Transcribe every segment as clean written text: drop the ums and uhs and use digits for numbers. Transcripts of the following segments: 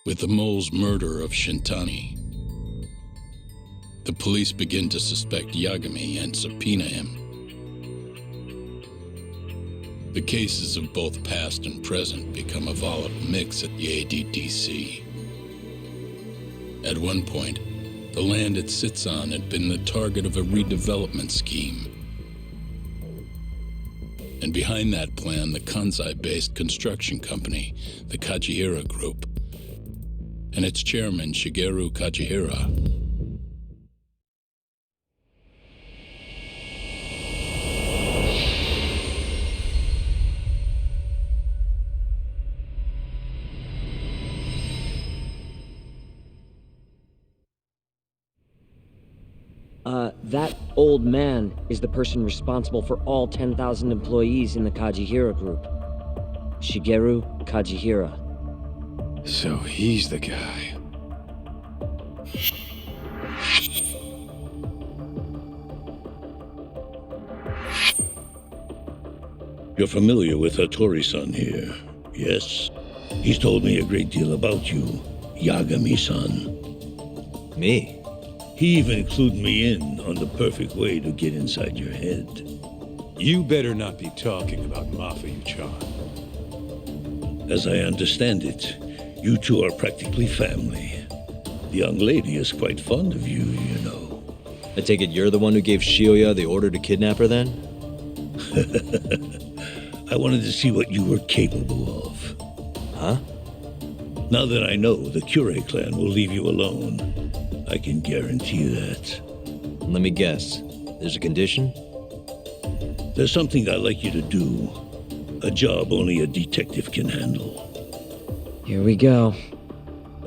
With the mole's murder of Shintani, the police begin to suspect Yagami and subpoena him. The cases of both past and present become a volatile mix at the ADDC. At one point, the land it sits on had been the target of a redevelopment scheme. And behind that plan, the Kansai-based construction company, the Kajihira Group, and its chairman, Shigeru Kajihira. That old man is the person responsible for all 10,000 employees in the Kajihira Group. Shigeru Kajihira. So he's the guy. You're familiar with Hattori-san here, yes? He's told me a great deal about you, Yagami-san. Me? He even clued me in on the perfect way to get inside your head. You better not be talking about Mafuyu-chan. As I understand it, you two are practically family. The young lady is quite fond of you, you know. I take it you're the one who gave Shioya the order to kidnap her then? I wanted to see what you were capable of. Huh? Now that I know the Kure clan will leave you alone, I can guarantee that. Let me guess. There's a condition? There's something I'd like you to do. A job only a detective can handle. Here we go.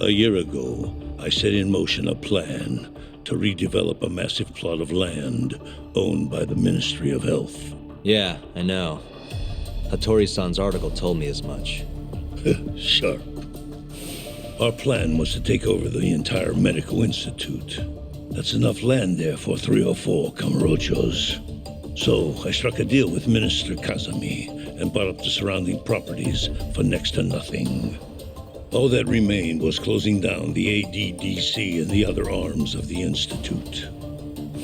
A year ago, I set in motion a plan to redevelop a massive plot of land owned by the Ministry of Health. Yeah, I know. Hattori-san's article told me as much. Sharp. Our plan was to take over the entire medical institute. That's enough land there for 3 or 4 Kamurochos. So I struck a deal with Minister Kazami and bought up the surrounding properties for next to nothing. All that remained was closing down the ADDC and the other arms of the institute.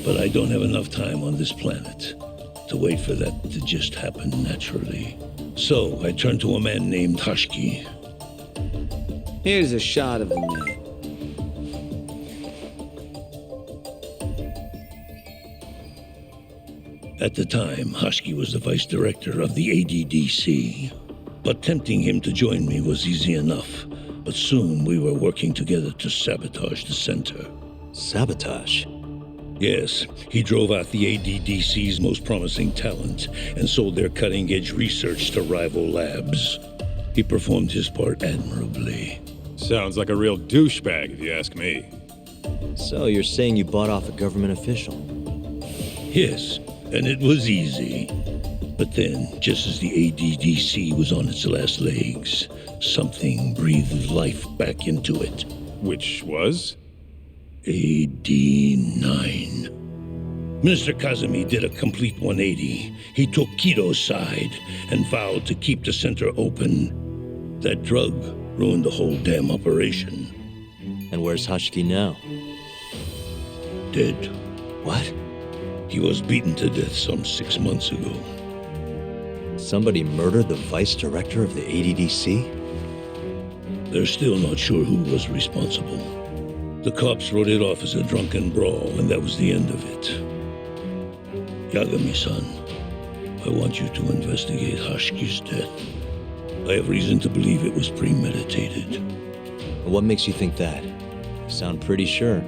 But I don't have enough time on this planet to wait for that to just happen naturally. So I turned to a man named Hashiki. Here's a shot of the man. At the time, Hashiki was the vice director of the ADDC. But tempting him to join me was easy enough. But soon we were working together to sabotage the center. Sabotage? Yes, he drove out the ADDC's most promising talent and sold their cutting-edge research to rival labs. He performed his part admirably. Sounds like a real douchebag, if you ask me. So you're saying you bought off a government official? Yes, and it was easy. But then, just as the ADDC was on its last legs, something breathed life back into it. Which was? AD9. Minister Kazami did a complete 180. He took Kido's side and vowed to keep the center open. That drug ruined the whole damn operation. And where's Hashiki now? Dead. What? He was beaten to death some 6 months ago. Somebody murdered the vice director of the ADDC? They're still not sure who was responsible. The cops wrote it off as a drunken brawl, and that was the end of it. Yagami-san, I want you to investigate Hashiki's death. I have reason to believe it was premeditated. What makes you think that? You sound pretty sure.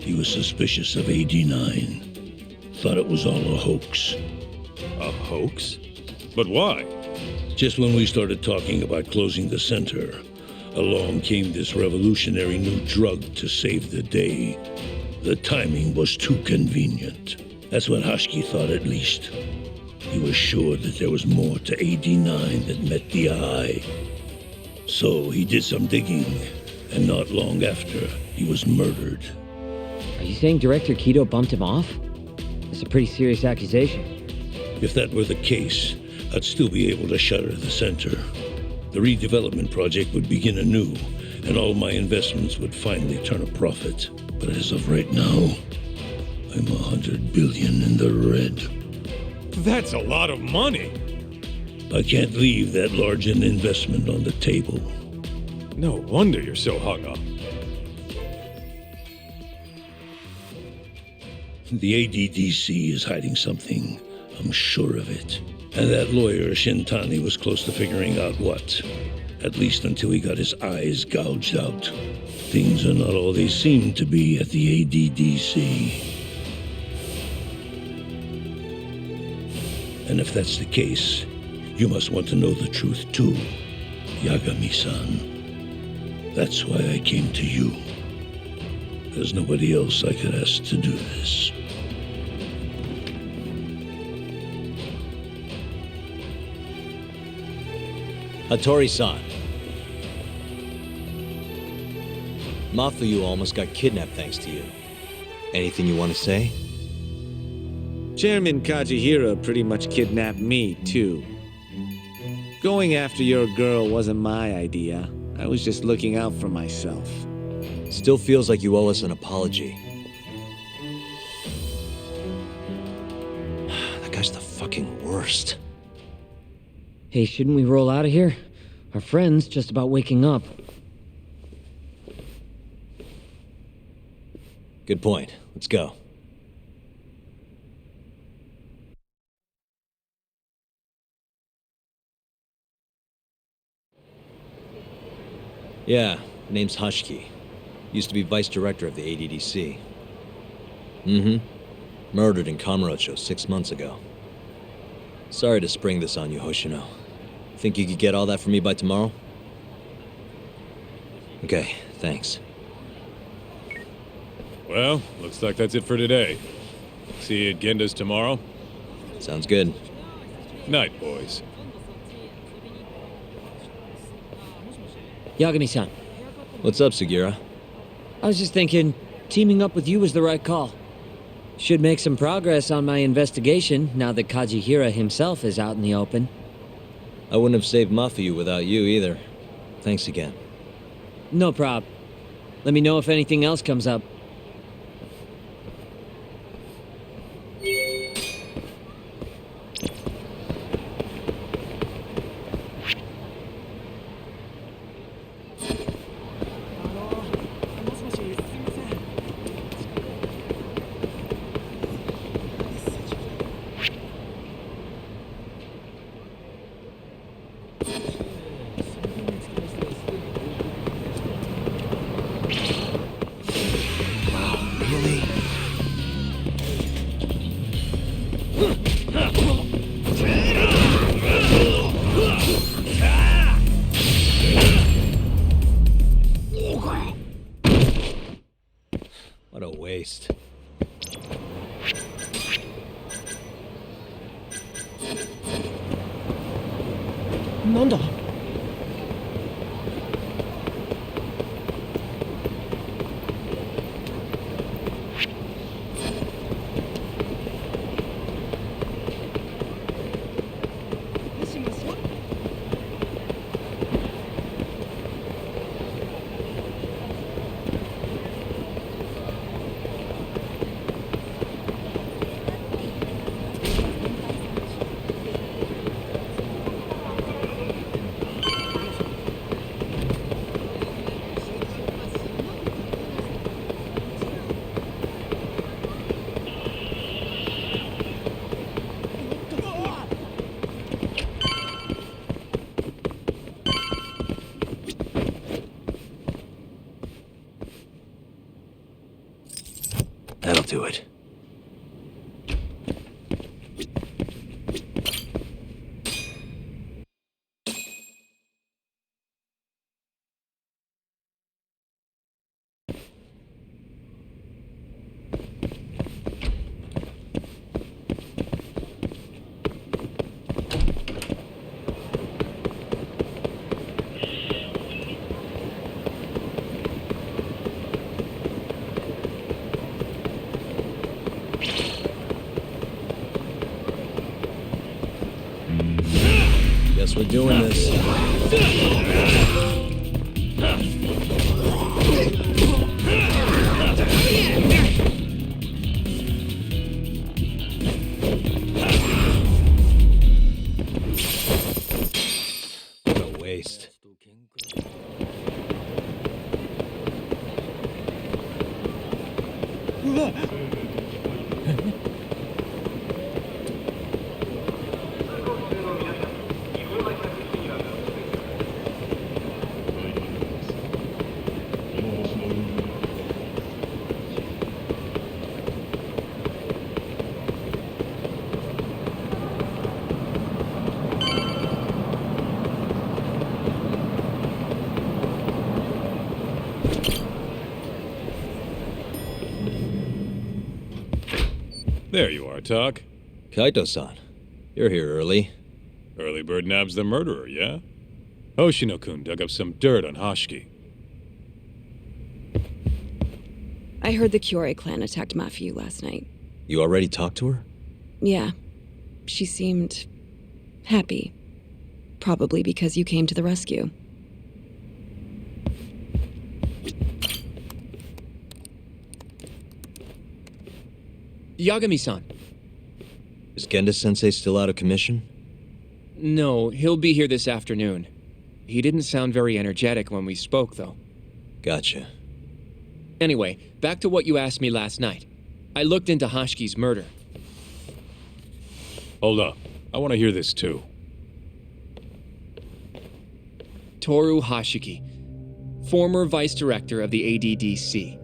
He was suspicious of AD9. Thought it was all a hoax. A hoax? But why? Just when we started talking about closing the center, along came this revolutionary new drug to save the day. The timing was too convenient. That's what Hashiki thought, at least. He was sure that there was more to AD9 that met the eye. So he did some digging, and not long after, he was murdered. Are you saying Director Kido bumped him off? That's a pretty serious accusation. If that were the case, I'd still be able to shutter the center. The redevelopment project would begin anew, and all my investments would finally turn a profit. But as of right now, I'm 100 billion in the red. That's a lot of money. I can't leave that large an investment on the table. No wonder you're so hung up. The ADDC is hiding something. I'm sure of it. And that lawyer, Shintani, was close to figuring out what. At least until he got his eyes gouged out. Things are not all they seem to be at the ADDC. And if that's the case, you must want to know the truth too, Yagami-san. That's why I came to you. There's nobody else I could ask to do this. Hattori-san. Mafuyu almost got kidnapped thanks to you. Anything you want to say? Chairman Kajihira pretty much kidnapped me, too. Going after your girl wasn't my idea. I was just looking out for myself. Still feels like you owe us an apology. That guy's the fucking worst. Hey, shouldn't we roll out of here? Our friend's just about waking up. Good point. Let's go. Yeah, name's Hushki. Used to be vice director of the ADDC. Murdered in Kamurocho 6 months ago. Sorry to spring this on you, Hoshino. Think you could get all that for me by tomorrow? Okay, thanks. Well, looks like that's it for today. See you at Genda's tomorrow. Sounds good. Night, boys. Yagami-san, What's up, Sugira? I was just thinking, teaming up with you was the right call. Should make some progress on my investigation now that Kajihira himself is out in the open. I wouldn't have saved Mafuyu without you either. Thanks again. No prob. Let me know if anything else comes up. What a waste. Nanda? That'll do it. Guess we're doing this. waste. There you are, Tak. Kaito-san, you're here early. Early bird nabs the murderer, yeah? Hoshino-kun dug up some dirt on Hashiki. I heard the Kyorei clan attacked Mafiu last night. You already talked to her? Yeah. She seemed happy. Probably because you came to the rescue. Yagami-san. Is Genda-sensei still out of commission? No, he'll be here this afternoon. He didn't sound very energetic when we spoke, though. Gotcha. Anyway, back to what you asked me last night. I looked into Hashiki's murder. Hold up. I want to hear this too. Toru Hashiki, former vice director of the ADDC.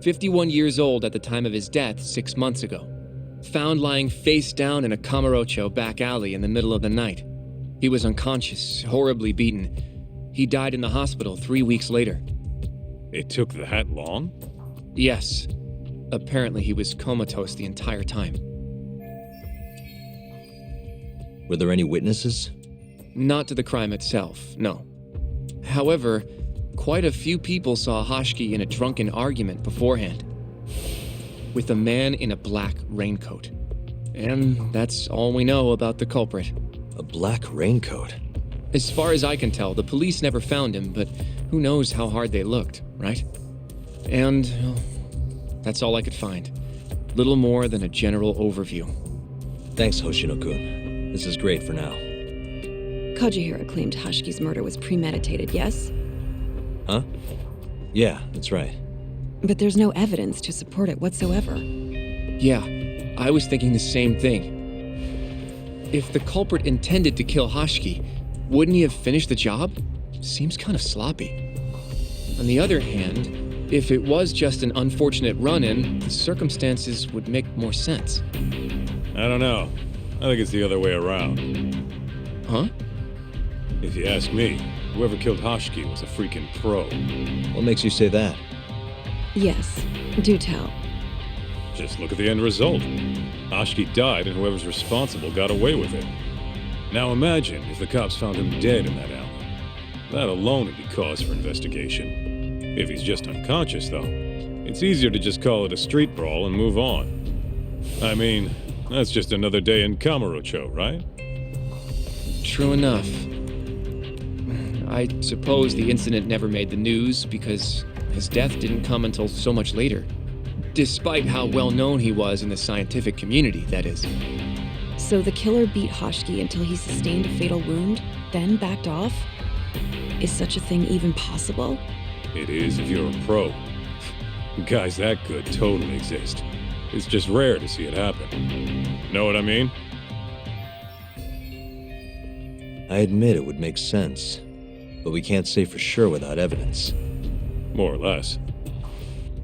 51 years old at the time of his death 6 months ago. Found lying face down in a Kamurocho back alley in the middle of the night. He was unconscious, horribly beaten. He died in the hospital 3 weeks later. It took that long? Yes. Apparently he was comatose the entire time. Were there any witnesses? Not to the crime itself, no. However, quite a few people saw Hashiki in a drunken argument beforehand. With a man in a black raincoat. And that's all we know about the culprit. A black raincoat? As far as I can tell, the police never found him, but who knows how hard they looked, right? And well, that's all I could find. Little more than a general overview. Thanks, Hoshino-kun. This is great for now. Kajihira claimed Hashiki's murder was premeditated, yes? Huh? Yeah, that's right. But there's no evidence to support it whatsoever. Yeah, I was thinking the same thing. If the culprit intended to kill Hashiki, wouldn't he have finished the job? Seems kind of sloppy. On the other hand, if it was just an unfortunate run-in, the circumstances would make more sense. I don't know. I think it's the other way around. Huh? If you ask me, whoever killed Hashiki was a freaking pro. What makes you say that? Yes, do tell. Just look at the end result. Hashiki died and whoever's responsible got away with it. Now imagine if the cops found him dead in that alley. That alone would be cause for investigation. If he's just unconscious, though, it's easier to just call it a street brawl and move on. I mean, that's just another day in Kamurocho, right? True enough. I suppose the incident never made the news because his death didn't come until so much later. Despite how well known he was in the scientific community, that is. So the killer beat Hashiki until he sustained a fatal wound, then backed off? Is such a thing even possible? It is if you're a pro. Guys that good totally exist. It's just rare to see it happen. Know what I mean? I admit it would make sense, but we can't say for sure without evidence. More or less.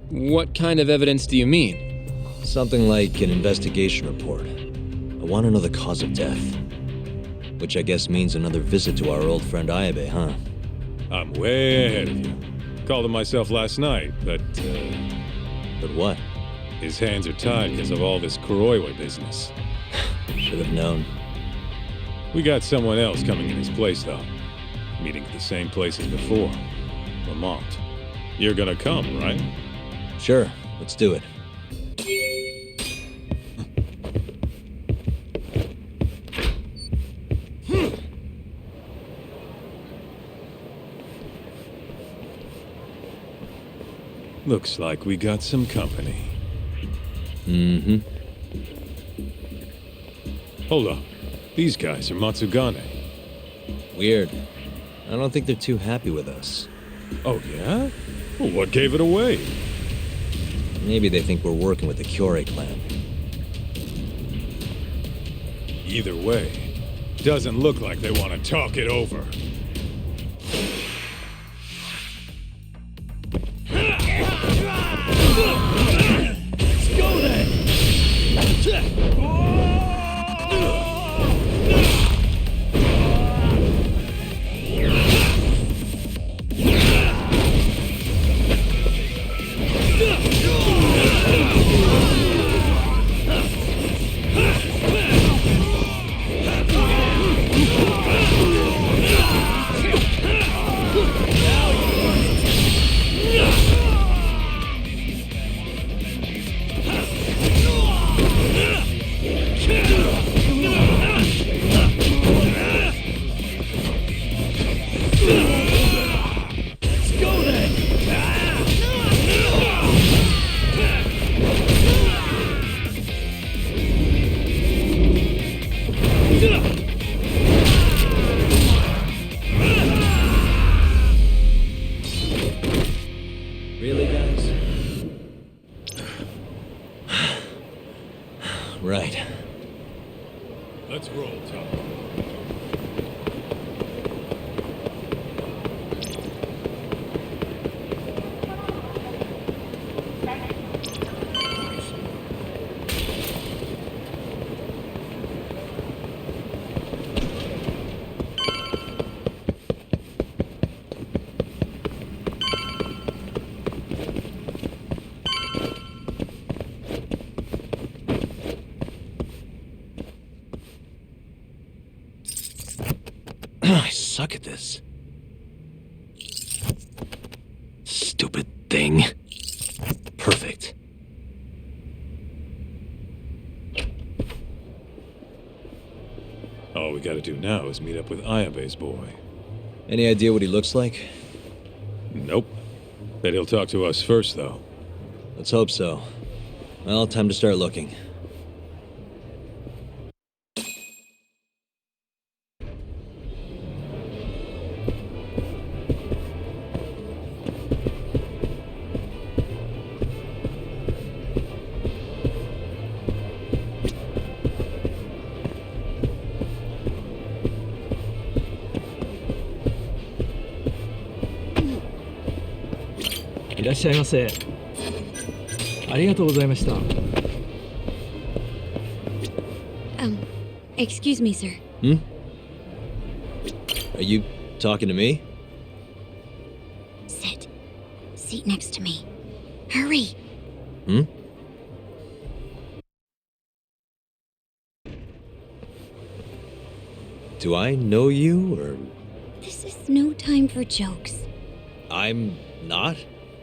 What kind of evidence do you mean? Something like an investigation report. I want to know the cause of death. Which I guess means another visit to our old friend Ayabe, huh? I'm way ahead of you. Called him myself last night, but But what? his hands are tied because of all this Kuroiwa business. Should have known. We got someone else coming in his place, though. Meeting at the same place as before. Lamont. You're gonna come, right? Sure, let's do it. Looks like we got some company. Mm-hmm. Hold up. These guys are Matsugane. Weird. I don't think they're too happy with us. Oh, yeah? Well, what gave it away? Maybe they think we're working with the Kyorei clan. Either way, doesn't look like they want to talk it over. Go then! Really, guys? Right. Let's roll, Tom. I suck at this. Stupid thing. Perfect. All we gotta do now is meet up with Ayabe's boy. Any idea what he looks like? Nope. Bet he'll talk to us first, though. Let's hope so. Well, time to start looking. Excuse me, sir. Are you talking to me? Sit. Seat next to me. Hurry. Do I know you, or... This is no time for jokes. I'm not?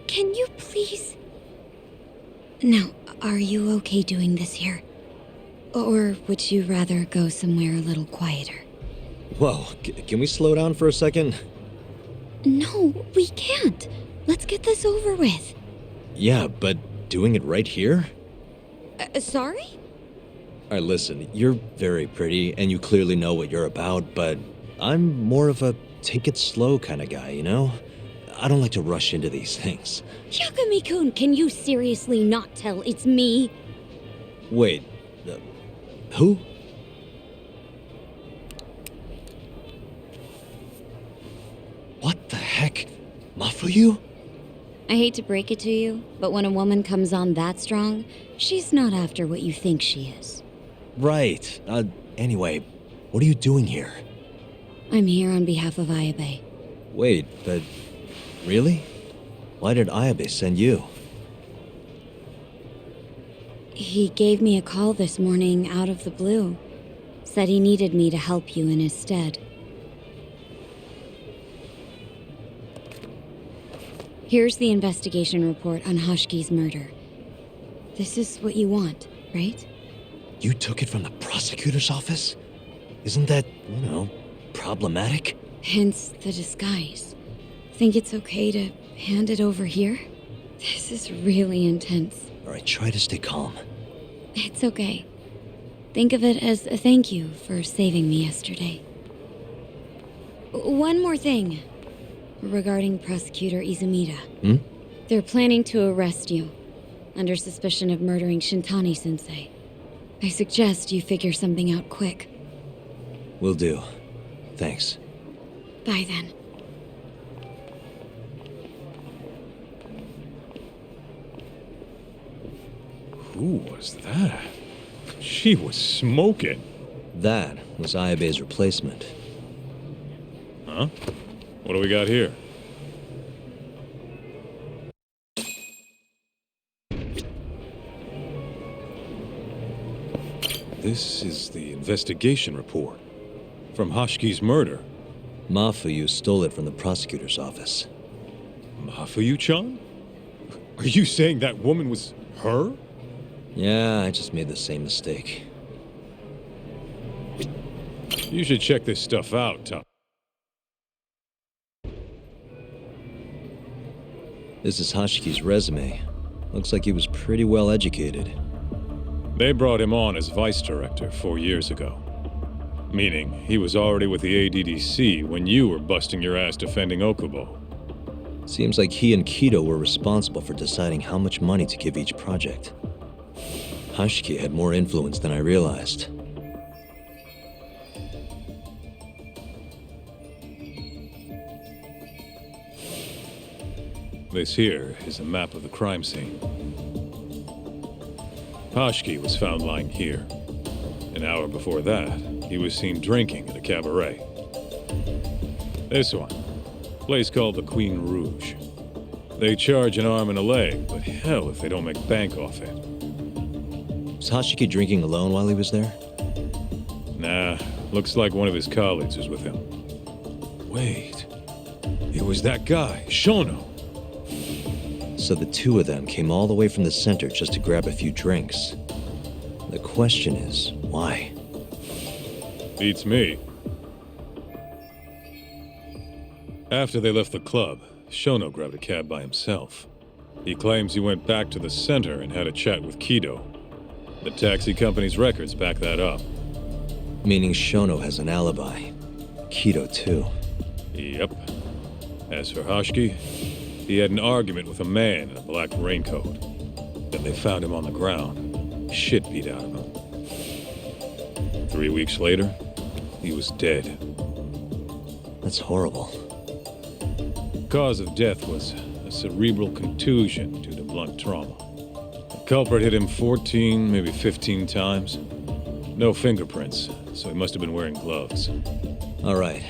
Can you please... Now, are you okay doing this here? Or would you rather go somewhere a little quieter? Whoa, can we slow down for a second? No, we can't. Let's get this over with. Yeah, but doing it right here? Sorry? Alright, listen, you're very pretty, and you clearly know what you're about, but I'm more of a take it slow kind of guy, you know? I don't like to rush into these things. Hyakumi-kun, can you seriously not tell it's me? Wait, who? What the heck? Mafuyu? I hate to break it to you, but when a woman comes on that strong, she's not after what you think she is. Right. Anyway, what are you doing here? I'm here on behalf of Ayabe. Wait, but... really? Why did Ayabe send you? He gave me a call this morning out of the blue. Said he needed me to help you in his stead. Here's the investigation report on Hoshki's murder. This is what you want, right? You took it from the prosecutor's office? Isn't that, problematic? Hence the disguise. Think it's okay to hand it over here? This is really intense. Alright, try to stay calm. It's okay. Think of it as a thank you for saving me yesterday. One more thing. Regarding Prosecutor Izumida. Hmm? They're planning to arrest you. Under suspicion of murdering Shintani-sensei. I suggest you figure something out quick. Will do. Thanks. Bye then. Who was that? She was smoking. That was Ayabe's replacement. Huh? What do we got here? This is the investigation report from Hoshiki's murder. Mafuyu stole it from the prosecutor's office. Mafuyu-chan? Are you saying that woman was her? Yeah, I just made the same mistake. You should check this stuff out, Tom. This is Hashiki's resume. Looks like he was pretty well educated. They brought him on as vice director 4 years ago. Meaning, he was already with the ADDC when you were busting your ass defending Okubo. Seems like he and Kido were responsible for deciding how much money to give each project. Hashiki had more influence than I realized. This here is a map of the crime scene. Hashiki was found lying here. An hour before that, he was seen drinking at a cabaret. This one, place called the Queen Rouge. They charge an arm and a leg, but hell if they don't make bank off it. Was Hashiki drinking alone while he was there? Nah, looks like one of his colleagues was with him. Wait, it was that guy, Shono. So the two of them came all the way from the center just to grab a few drinks. The question is, why? Beats me. After they left the club, Shono grabbed a cab by himself. He claims he went back to the center and had a chat with Kido. The taxi company's records back that up. Meaning Shono has an alibi. Kido too. Yep. As for Hashiki, he had an argument with a man in a black raincoat. Then they found him on the ground, shit beat out of him. 3 weeks later, he was dead. That's horrible. Cause of death was a cerebral contusion due to blunt trauma. The culprit hit him 14, maybe 15 times. No fingerprints, so he must have been wearing gloves. All right.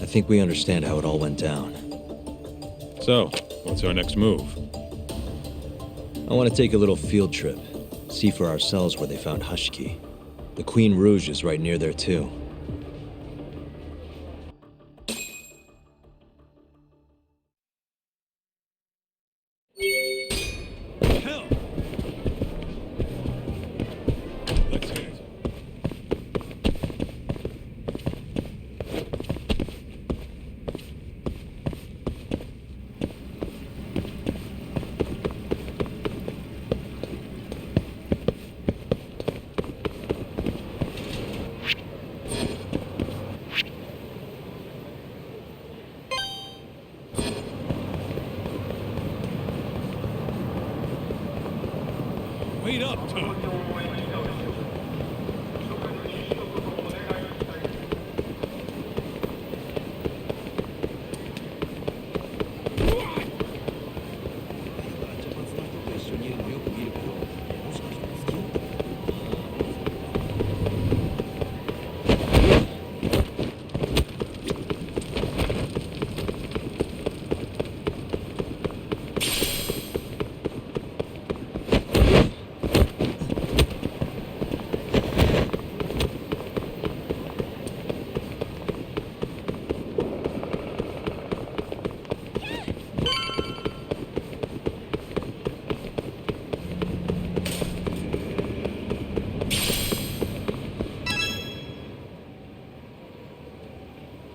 I think we understand how it all went down. So, what's our next move? I want to take a little field trip. See for ourselves where they found Hashiki. The Queen Rouge is right near there too. Hell! Let's hit it. Wait up, Toad.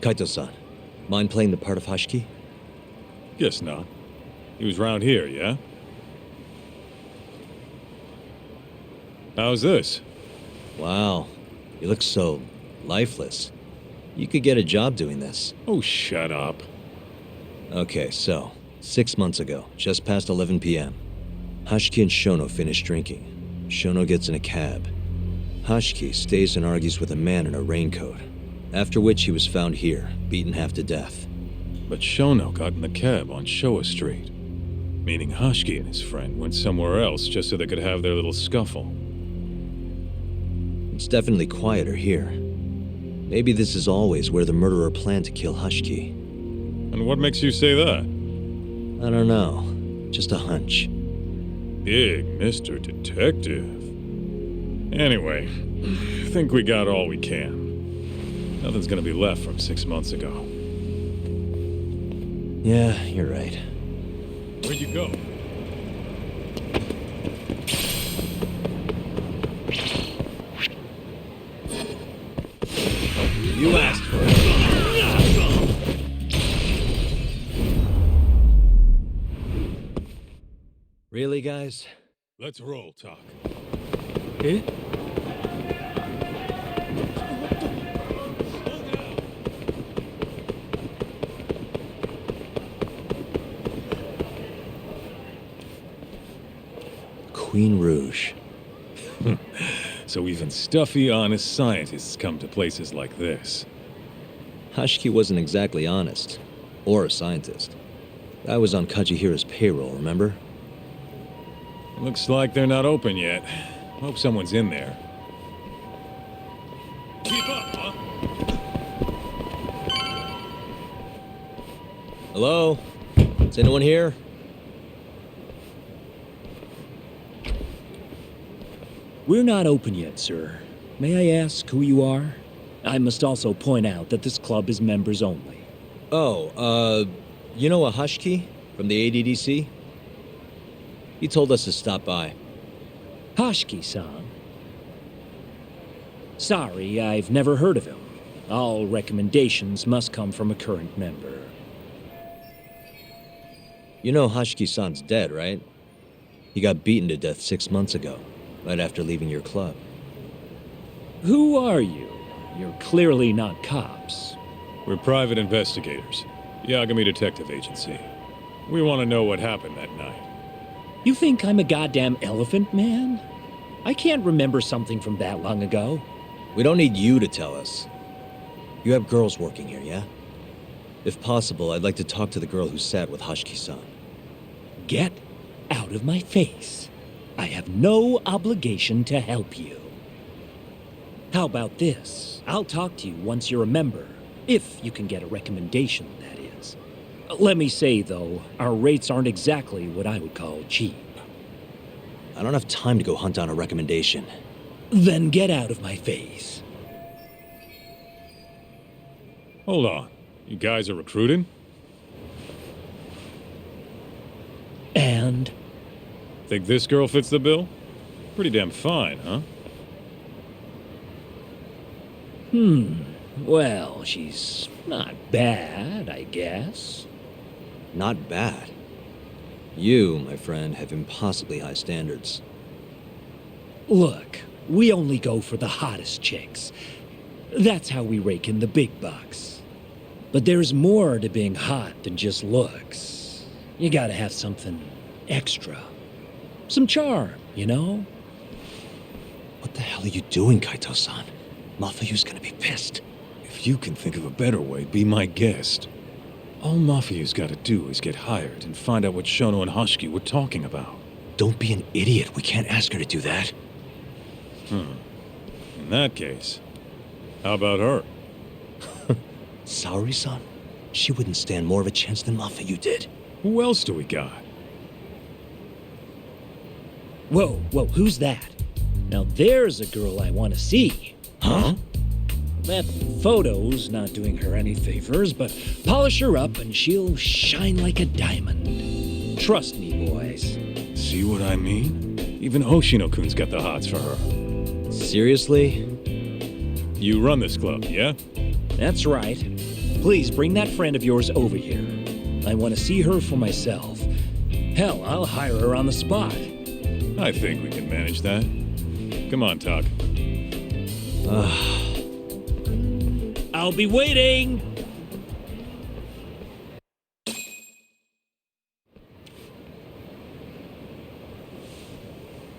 Kaito-san, mind playing the part of Hashiki? Guess not. He was round here, yeah? How's this? Wow, you look so lifeless. You could get a job doing this. Oh, shut up. Okay, so, 6 months ago, just past 11 p.m., Hashiki and Shono finish drinking. Shono gets in a cab. Hashiki stays and argues with a man in a raincoat, after which he was found here, beaten half to death. But Shono got in the cab on Showa Street, meaning Hashiki and his friend went somewhere else just so they could have their little scuffle. It's definitely quieter here. Maybe this is always where the murderer planned to kill Hashiki. And what makes you say that? I don't know. Just a hunch. Big Mr. Detective. Anyway, I think we got all we can. Nothing's gonna be left from 6 months ago. Yeah, you're right. Where'd you go? You asked for it. Really, guys? Let's roll, Talk. Eh? Queen Rouge. So even stuffy, honest scientists come to places like this. Hashiki wasn't exactly honest. Or a scientist. I was on Kajihira's payroll, remember? Looks like they're not open yet. Hope someone's in there. Keep up, huh? Hello? Is anyone here? We're not open yet, sir. May I ask who you are? I must also point out that this club is members only. Oh, you know a Hashiki from the ADDC? He told us to stop by. Hashiki-san. Sorry, I've never heard of him. All recommendations must come from a current member. You know Hashiki-san's dead, right? He got beaten to death 6 months ago, right after leaving your club. Who are you? You're clearly not cops. We're private investigators. Yagami Detective Agency. We want to know what happened that night. You think I'm a goddamn elephant man? I can't remember something from that long ago. We don't need you to tell us. You have girls working here, yeah? If possible, I'd like to talk to the girl who sat with Hashiki-san. Get out of my face. I have no obligation to help you. How about this? I'll talk to you once you're a member. If you can get a recommendation, that is. Let me say, though, our rates aren't exactly what I would call cheap. I don't have time to go hunt down a recommendation. Then get out of my face. Hold on. You guys are recruiting? And? Think this girl fits the bill? Pretty damn fine, huh? Well, she's not bad, I guess. Not bad. You, my friend, have impossibly high standards. Look, we only go for the hottest chicks. That's how we rake in the big bucks. But there's more to being hot than just looks. You gotta have something extra. Some charm, you know? What the hell are you doing, Kaito-san? Mafuyu's gonna be pissed. If you can think of a better way, be my guest. All Mafuyu's gotta do is get hired and find out what Shono and Hashiki were talking about. Don't be an idiot. We can't ask her to do that. In that case, how about her? Saori-san? She wouldn't stand more of a chance than Mafuyu did. Who else do we got? Whoa, who's that? Now there's a girl I want to see. Huh? That photo's not doing her any favors, but polish her up and she'll shine like a diamond. Trust me, boys. See what I mean? Even Hoshino-kun's got the hots for her. Seriously? You run this club, yeah? That's right. Please bring that friend of yours over here. I want to see her for myself. Hell, I'll hire her on the spot. I think we can manage that. I'll be waiting!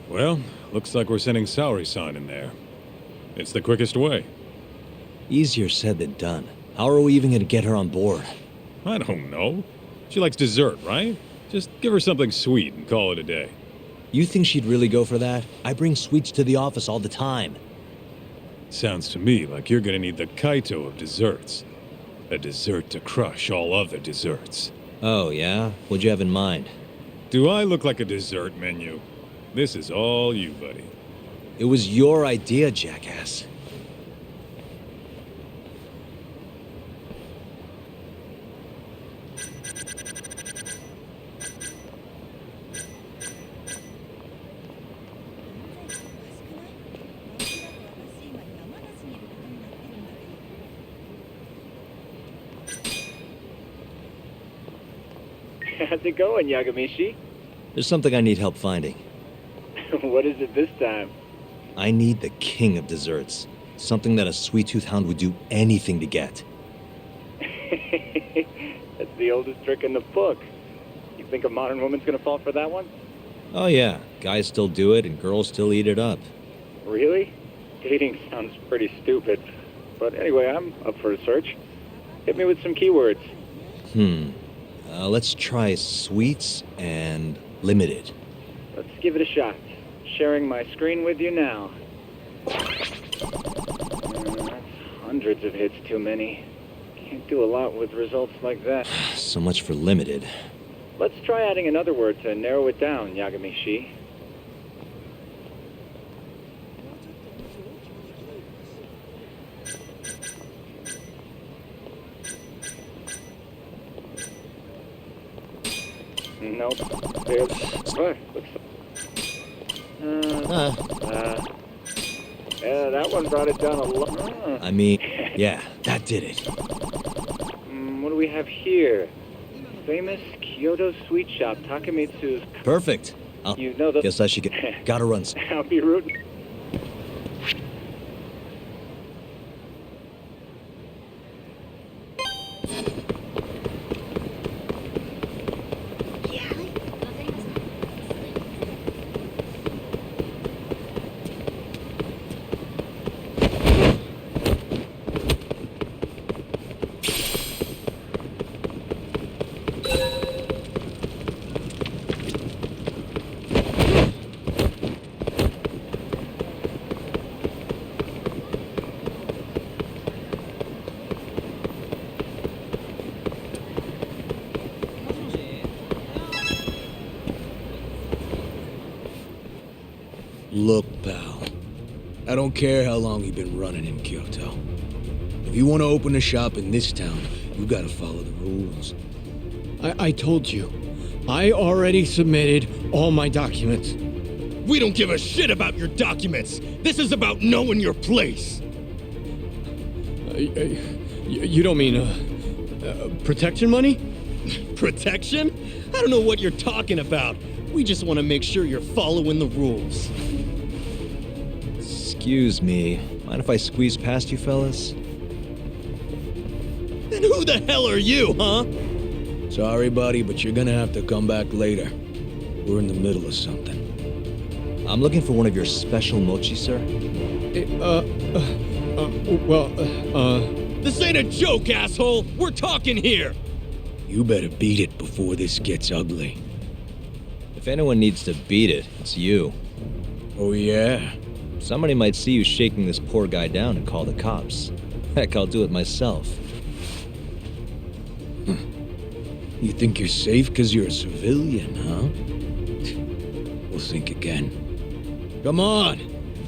Well, looks like we're sending Saori-san in there. It's the quickest way. Easier said than done. How are we even gonna get her on board? I don't know. She likes dessert, right? Just give her something sweet and call it a day. You think she'd really go for that? I bring sweets to the office all the time. Sounds to me like you're gonna need the Kaito of desserts. A dessert to crush all other desserts. Oh, yeah? What'd you have in mind? Do I look like a dessert menu? This is all you, buddy. It was your idea, jackass. How's it going, Yagamishi? There's something I need help finding. What is it this time? I need the king of desserts. Something that a sweet-tooth hound would do anything to get. That's the oldest trick in the book. You think a modern woman's gonna fall for that one? Oh yeah, guys still do it and girls still eat it up. Really? Dating sounds pretty stupid. But anyway, I'm up for a search. Hit me with some keywords. Let's try sweets and limited. Let's give it a shot. Sharing my screen with you now. That's hundreds of hits too many. Can't do a lot with results like that. So much for limited. Let's try adding another word to narrow it down, Yagami-shi. Nope. What? Yeah, that one brought it down a lot. I mean, yeah, that did it. What do we have here? Famous Kyoto sweet shop, Takemitsu's. Perfect. You know the. Guess I should gotta run. I'll be rooting. Look, pal. I don't care how long you've been running in Kyoto. If you want to open a shop in this town, you gotta follow the rules. I told you. I already submitted all my documents. We don't give a shit about your documents! This is about knowing your place! You don't mean, protection money? Protection? I don't know what you're talking about. We just want to make sure you're following the rules. Excuse me. Mind if I squeeze past you fellas? And who the hell are you, huh? Sorry, buddy, but you're gonna have to come back later. We're in the middle of something. I'm looking for one of your special mochi, sir. This ain't a joke, asshole! We're talking here! You better beat it before this gets ugly. If anyone needs to beat it, it's you. Oh, yeah? Somebody might see you shaking this poor guy down and call the cops. Heck, I'll do it myself. You think you're safe because you're a civilian, huh? We'll think again. Come on!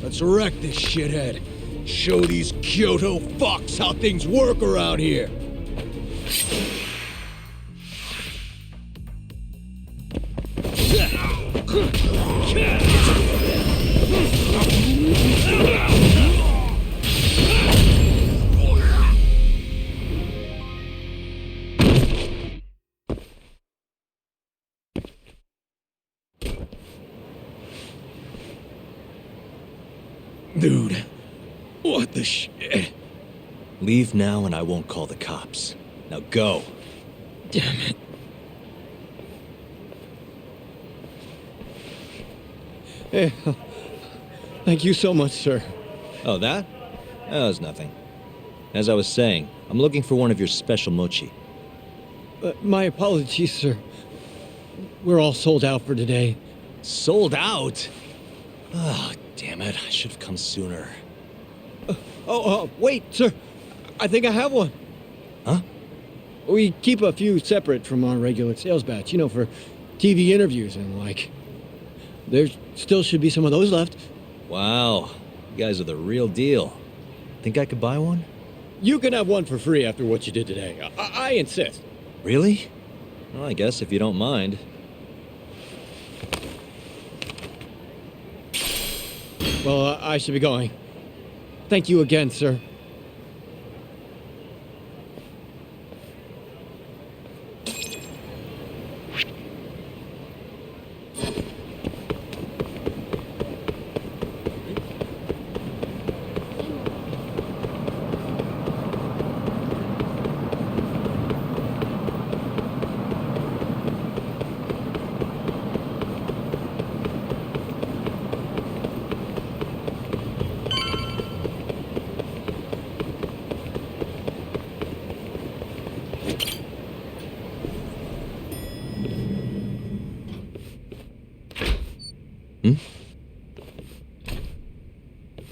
Let's wreck this shithead. Show these Kyoto fucks how things work around here! Dude, what the shit? Leave now and I won't call the cops. Now go. Damn it. Hey, thank you so much, sir. Oh, that? That was nothing. As I was saying, I'm looking for one of your special mochi. My apologies, sir. We're all sold out for today. Sold out? Oh, damn it. I should have come sooner. Wait, sir. I think I have one. Huh? We keep a few separate from our regular sales batch, for TV interviews and like. There still should be some of those left. Wow. You guys are the real deal. Think I could buy one? You can have one for free after what you did today. I insist. Really? Well, I guess if you don't mind. Well, I should be going. Thank you again, sir.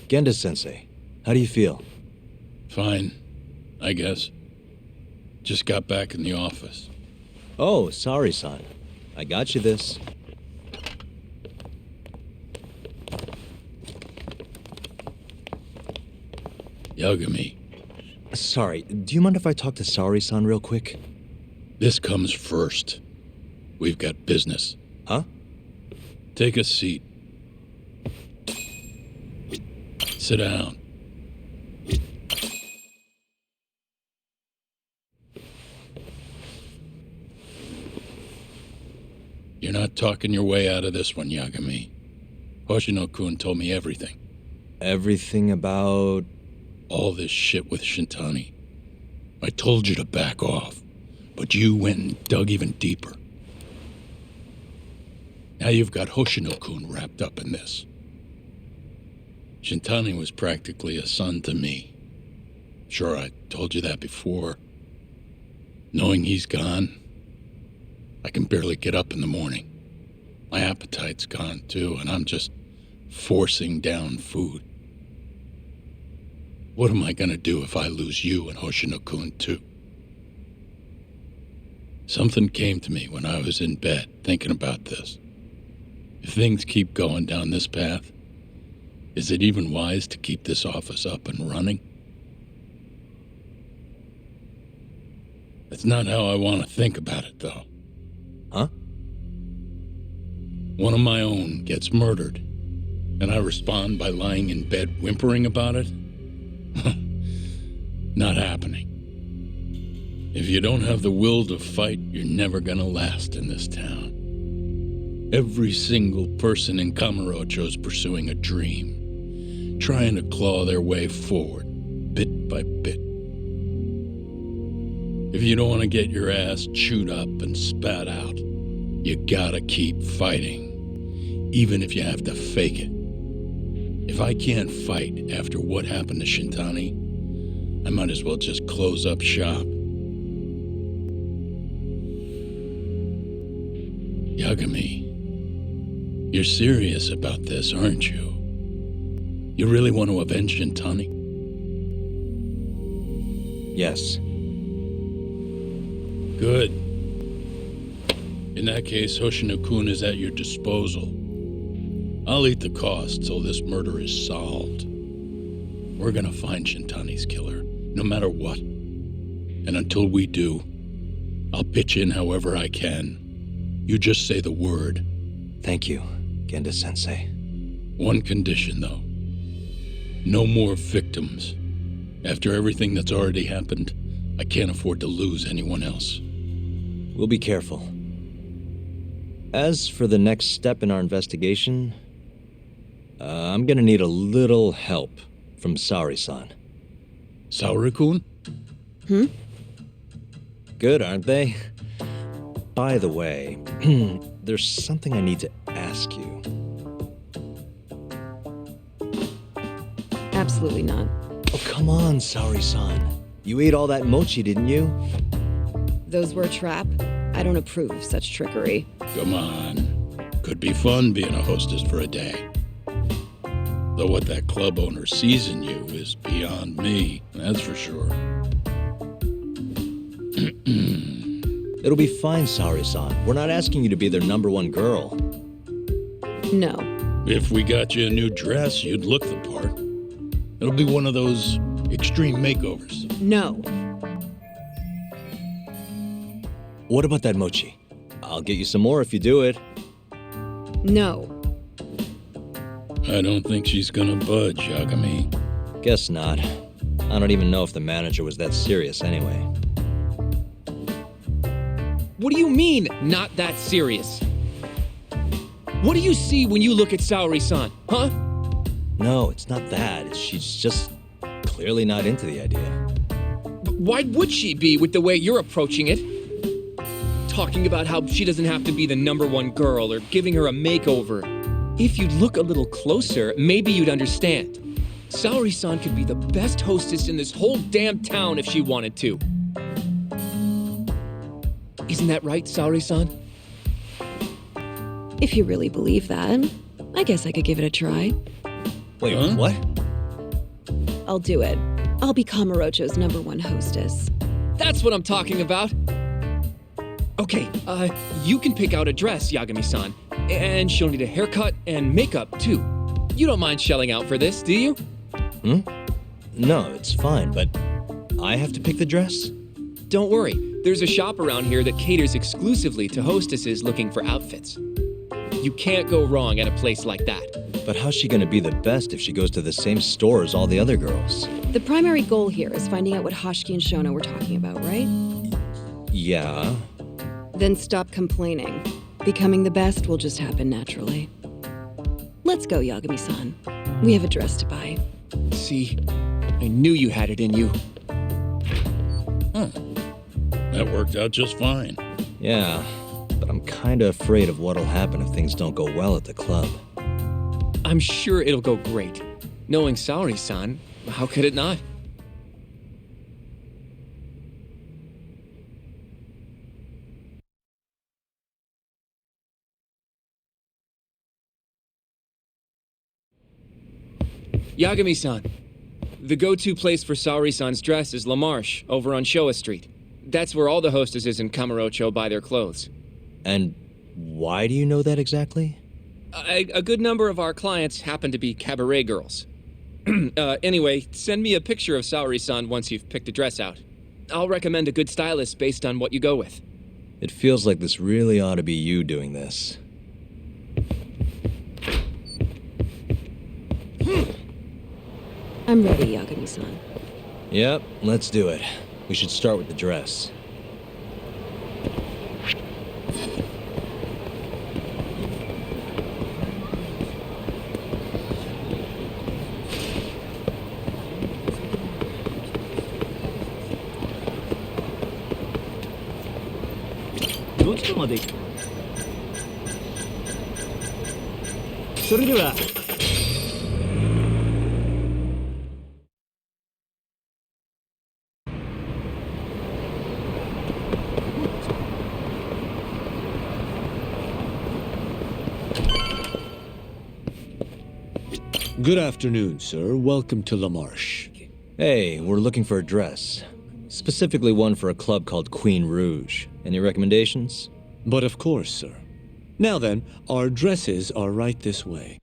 Genda-sensei, how do you feel? Fine, I guess. Just got back in the office. Oh, sorry, son. I got you this. Yagami. Sorry, do you mind if I talk to Sari-san real quick? This comes first. We've got business. Huh? Take a seat. Sit down. You're not talking your way out of this one, Yagami. Hoshino-kun told me everything. Everything about... all this shit with Shintani. I told you to back off, but you went and dug even deeper. Now you've got Hoshino-kun wrapped up in this. Shintani was practically a son to me. Sure, I told you that before. Knowing he's gone, I can barely get up in the morning. My appetite's gone too, and I'm just forcing down food. What am I gonna do if I lose you and Hoshino-kun too? Something came to me when I was in bed thinking about this. If things keep going down this path, is it even wise to keep this office up and running? That's not how I want to think about it, though. Huh? One of my own gets murdered, and I respond by lying in bed whimpering about it? Not happening. If you don't have the will to fight, you're never gonna last in this town. Every single person in Kamurocho's pursuing a dream, trying to claw their way forward, bit by bit. If you don't want to get your ass chewed up and spat out, you gotta keep fighting, even if you have to fake it. If I can't fight after what happened to Shintani, I might as well just close up shop. Yagami, you're serious about this, aren't you? You really want to avenge Shintani? Yes. Good. In that case, Hoshino-kun is at your disposal. I'll eat the cost till this murder is solved. We're gonna find Shintani's killer, no matter what. And until we do, I'll pitch in however I can. You just say the word. Thank you, Genda-sensei. One condition, though. No more victims. After everything that's already happened, I can't afford to lose anyone else. We'll be careful. As for the next step in our investigation, I'm gonna need a little help from Sari-san. Saori-kun? Good, aren't they? By the way, there's something I need to ask you. Absolutely not. Oh, come on, Saori-san. You ate all that mochi, didn't you? Those were a trap. I don't approve of such trickery. Come on. Could be fun being a hostess for a day. Though what that club owner sees in you is beyond me, that's for sure. It'll be fine, Saori-san. We're not asking you to be their #1 girl. No. If we got you a new dress, you'd look the part. It'll be one of those extreme makeovers. No. What about that mochi? I'll get you some more if you do it. No. I don't think she's gonna budge, Yagami. Guess not. I don't even know if the manager was that serious anyway. What do you mean, not that serious? What do you see when you look at Saori-san, huh? No, it's not that. She's just clearly not into the idea. Why would she be with the way you're approaching it? Talking about how she doesn't have to be the #1 girl or giving her a makeover. If you'd look a little closer, maybe you'd understand. Saori-san could be the best hostess in this whole damn town if she wanted to. Isn't that right, Saori-san? If you really believe that, I guess I could give it a try. Wait, what? I'll do it. I'll be Kamurocho's #1 hostess. That's what I'm talking about. Okay, you can pick out a dress, Yagami-san. And she'll need a haircut and makeup, too. You don't mind shelling out for this, do you? No, it's fine, but I have to pick the dress? Don't worry. There's a shop around here that caters exclusively to hostesses looking for outfits. You can't go wrong at a place like that. But how's she gonna be the best if she goes to the same store as all the other girls? The primary goal here is finding out what Hashiki and Shono were talking about, right? Yeah. Then stop complaining. Becoming the best will just happen naturally. Let's go, Yagami-san. We have a dress to buy. See, I knew you had it in you. That worked out just fine. Yeah, but I'm kinda afraid of what'll happen if things don't go well at the club. I'm sure it'll go great. Knowing Saori-san, how could it not? Yagami-san, the go-to place for Saori-san's dress is La Marche, over on Showa Street. That's where all the hostesses in Kamurocho buy their clothes. And why do you know that exactly? A good number of our clients happen to be cabaret girls. Anyway, send me a picture of Saori-san once you've picked a dress out. I'll recommend a good stylist based on what you go with. It feels like this really ought to be you doing this. I'm ready, Yagami-san. Yep, let's do it. We should start with the dress. Good afternoon, sir. Welcome to La Marche. Hey, we're looking for a dress. Specifically one for a club called Queen Rouge. Any recommendations? But of course, sir. Now then, our dresses are right this way.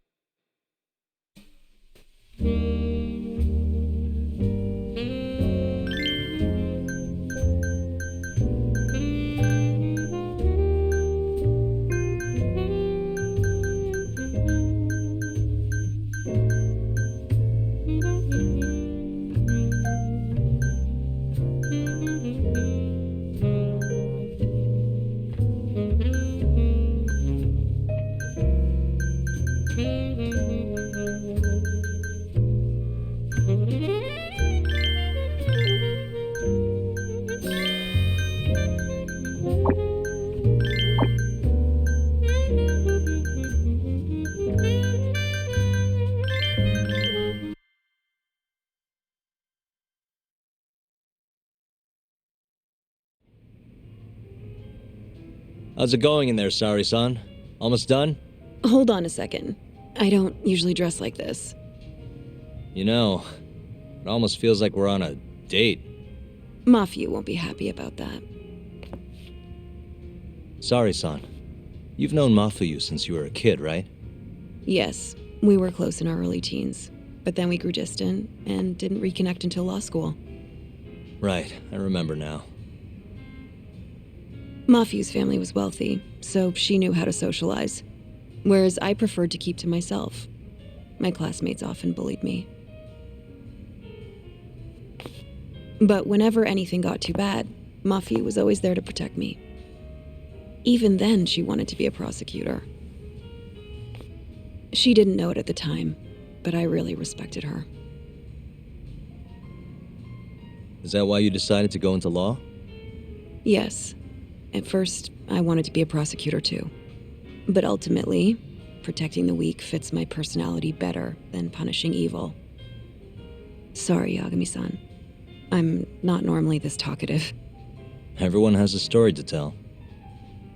How's it going in there, Sari-san? Almost done? Hold on a second. I don't usually dress like this. You know, it almost feels like we're on a date. Mafiu won't be happy about that. Sari-san, you've known Mafuyu since you were a kid, right? Yes, we were close in our early teens, but then we grew distant and didn't reconnect until law school. Right, I remember now. Mafiu's family was wealthy, so she knew how to socialize, whereas I preferred to keep to myself. My classmates often bullied me. But whenever anything got too bad, Mafiu was always there to protect me. Even then, she wanted to be a prosecutor. She didn't know it at the time, but I really respected her. Is that why you decided to go into law? Yes. At first, I wanted to be a prosecutor too. But ultimately, protecting the weak fits my personality better than punishing evil. Sorry, Yagami-san. I'm not normally this talkative. Everyone has a story to tell.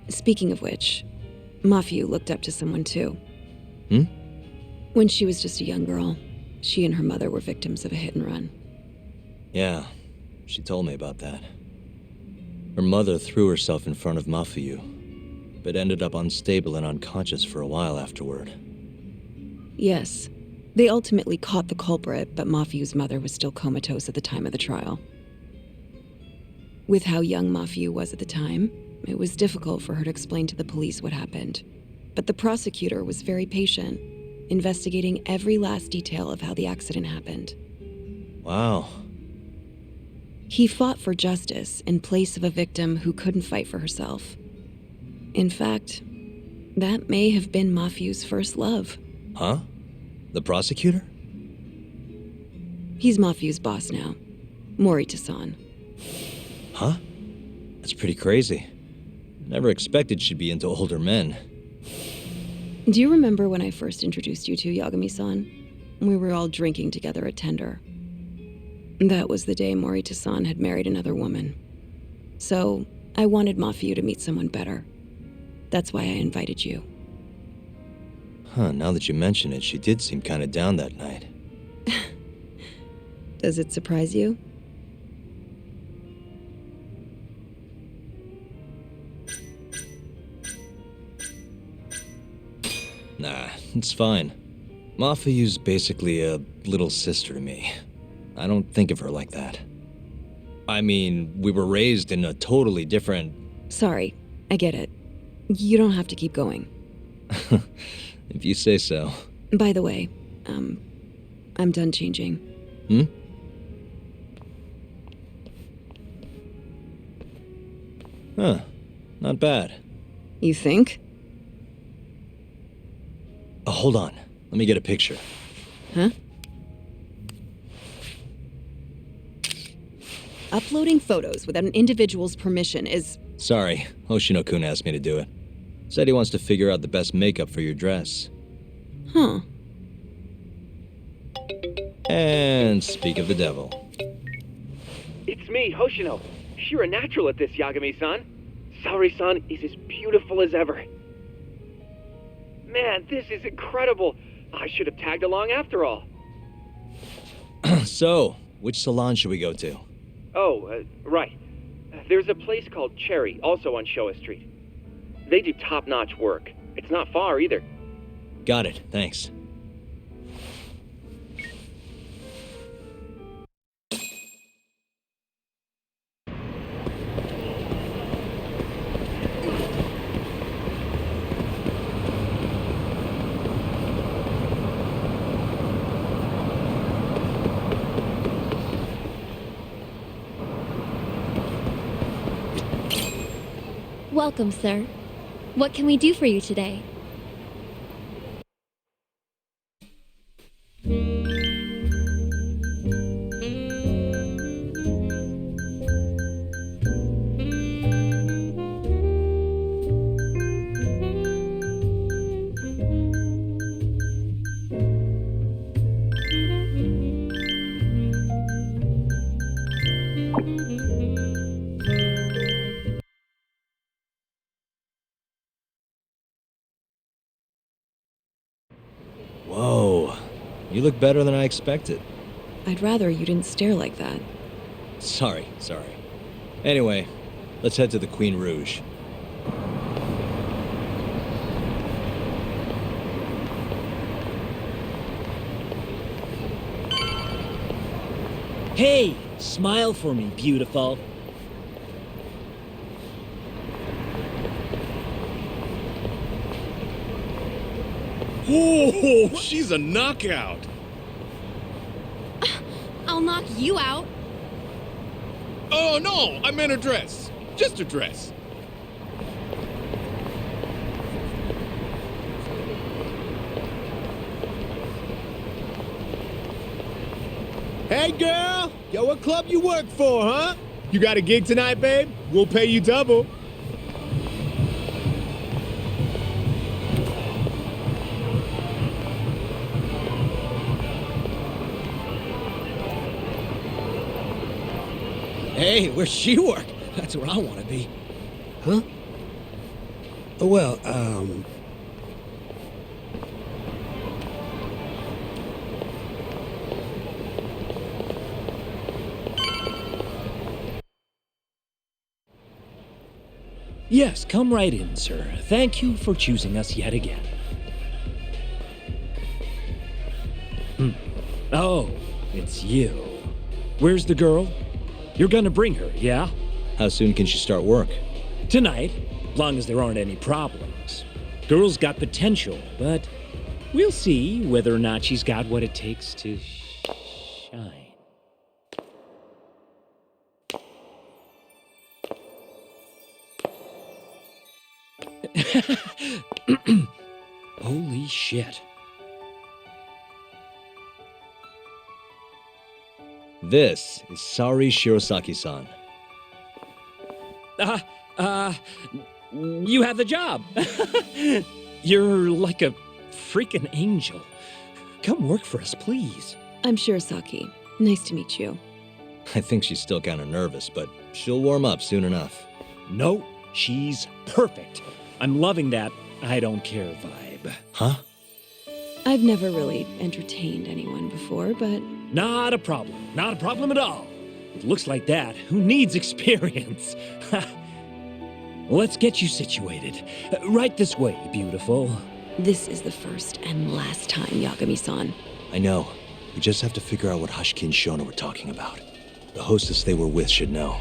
Speaking of which, Mafiu looked up to someone too. Hmm? When she was just a young girl, she and her mother were victims of a hit and run. Yeah, she told me about that. Her mother threw herself in front of Mafuyu, but ended up unstable and unconscious for a while afterward. Yes. They ultimately caught the culprit, but Mafiu's mother was still comatose at the time of the trial. With how young Mafiu was at the time, it was difficult for her to explain to the police what happened. But the prosecutor was very patient, investigating every last detail of how the accident happened. Wow. He fought for justice in place of a victim who couldn't fight for herself. In fact, that may have been Mafiu's first love. Huh? The prosecutor? He's Mafiu's boss now, Morita-san. Huh? That's pretty crazy. Never expected she'd be into older men. Do you remember when I first introduced you to Yagami-san? We were all drinking together at Tender. That was the day Morita-san had married another woman. So, I wanted Mafiu to meet someone better. That's why I invited you. Huh, now that you mention it, she did seem kinda down that night. Does it surprise you? Nah, it's fine. Mafuyu's basically a little sister to me. I don't think of her like that. I mean, we were raised in a totally different... Sorry, I get it. You don't have to keep going. If you say so. By the way, I'm done changing. Hmm? Huh. Not bad. You think? Oh, hold on. Let me get a picture. Huh? Uploading photos without an individual's permission is... Sorry, Hoshino-kun asked me to do it. Said he wants to figure out the best makeup for your dress. Huh. And speak of the devil. It's me, Hoshino. You're a natural at this, Yagami-san. Saori-san is as beautiful as ever. Man, this is incredible. I should have tagged along after all. So, which salon should we go to? Oh, right. There's a place called Cherry, also on Showa Street. They do top-notch work. It's not far either. Got it, thanks. Welcome, sir. What can we do for you today? You look better than I expected. I'd rather you didn't stare like that. Sorry. Anyway, let's head to the Queen Rouge. Hey, smile for me, beautiful. Oh, she's a knockout. I'll knock you out. Oh, no, I meant a dress. Just a dress. Hey, girl. Yo, what club you work for, huh? You got a gig tonight, babe? We'll pay you double. Hey, where's she work? That's where I want to be. Huh? Well, Yes, come right in, sir. Thank you for choosing us yet again. Oh, it's you. Where's the girl? You're gonna bring her, yeah? How soon can she start work? Tonight, long as there aren't any problems. Girl's got potential, but we'll see whether or not she's got what it takes to shine. Holy shit. This is Saori Shirosaki-san. You have the job. You're like a freaking angel. Come work for us, please. I'm Shirosaki. Nice to meet you. I think she's still kind of nervous, but she'll warm up soon enough. No, she's perfect. I'm loving that I don't care vibe. Huh? I've never really entertained anyone before, but... Not a problem. Not a problem at all. It looks like that. Who needs experience? Let's get you situated. Right this way, beautiful. This is the first and last time, Yagami-san. I know. We just have to figure out what Hashiki and Shono were talking about. The hostess they were with should know.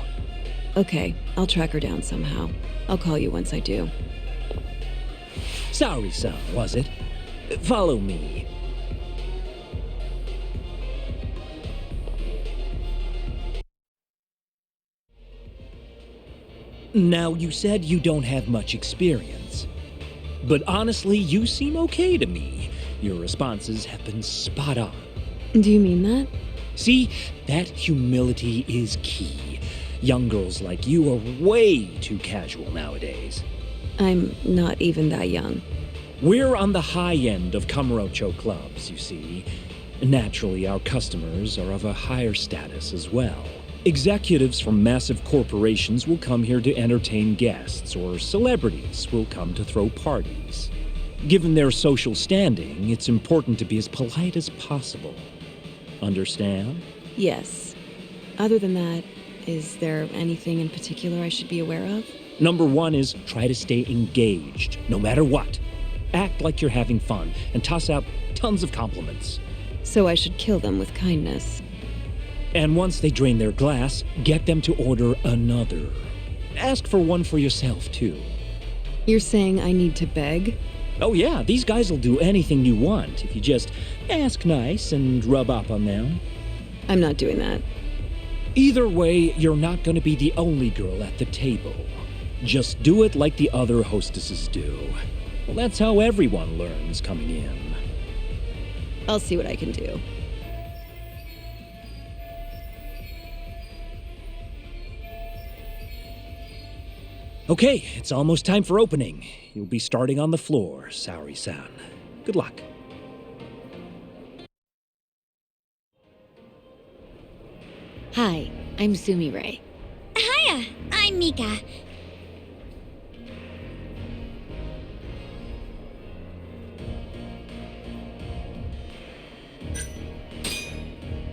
Okay, I'll track her down somehow. I'll call you once I do. Saori-san, was it? Follow me. Now, you said you don't have much experience. But honestly, you seem okay to me. Your responses have been spot on. Do you mean that? See, that humility is key. Young girls like you are way too casual nowadays. I'm not even that young. We're on the high end of Kamurocho clubs, you see. Naturally, our customers are of a higher status as well. Executives from massive corporations will come here to entertain guests, or celebrities will come to throw parties. Given their social standing, it's important to be as polite as possible. Understand? Yes. Other than that, is there anything in particular I should be aware of? Number one is try to stay engaged, no matter what. Act like you're having fun, and toss out tons of compliments. So I should kill them with kindness. And once they drain their glass, get them to order another. Ask for one for yourself, too. You're saying I need to beg? Oh yeah, these guys will do anything you want if you just ask nice and rub up on them. I'm not doing that. Either way, you're not going to be the only girl at the table. Just do it like the other hostesses do. Well, that's how everyone learns coming in. I'll see what I can do. Okay, it's almost time for opening. You'll be starting on the floor, Saori-san. Good luck. Hi, I'm Sumire. Hiya, I'm Mika.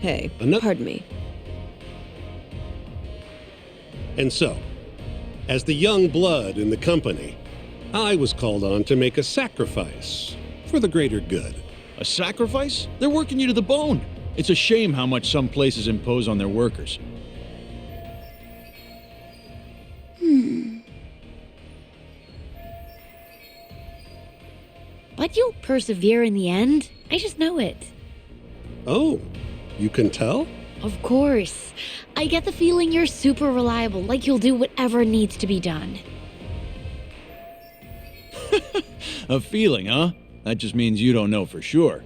Hey, pardon me. And so, as the young blood in the company, I was called on to make a sacrifice for the greater good. A sacrifice? They're working you to the bone. It's a shame how much some places impose on their workers. But you'll persevere in the end. I just know it. Oh, you can tell? Of course. I get the feeling you're super reliable, like you'll do whatever needs to be done. A feeling, huh? That just means you don't know for sure.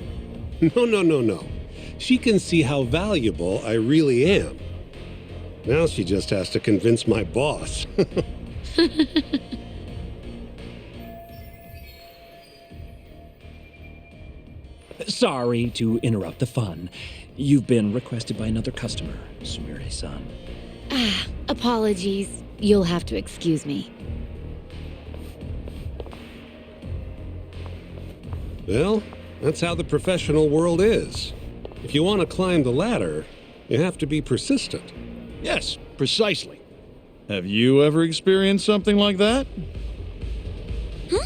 No. She can see how valuable I really am. Now she just has to convince my boss. Sorry to interrupt the fun. You've been requested by another customer, Sumire-san. Apologies. You'll have to excuse me. Well, that's how the professional world is. If you want to climb the ladder, you have to be persistent. Yes, precisely. Have you ever experienced something like that? Huh?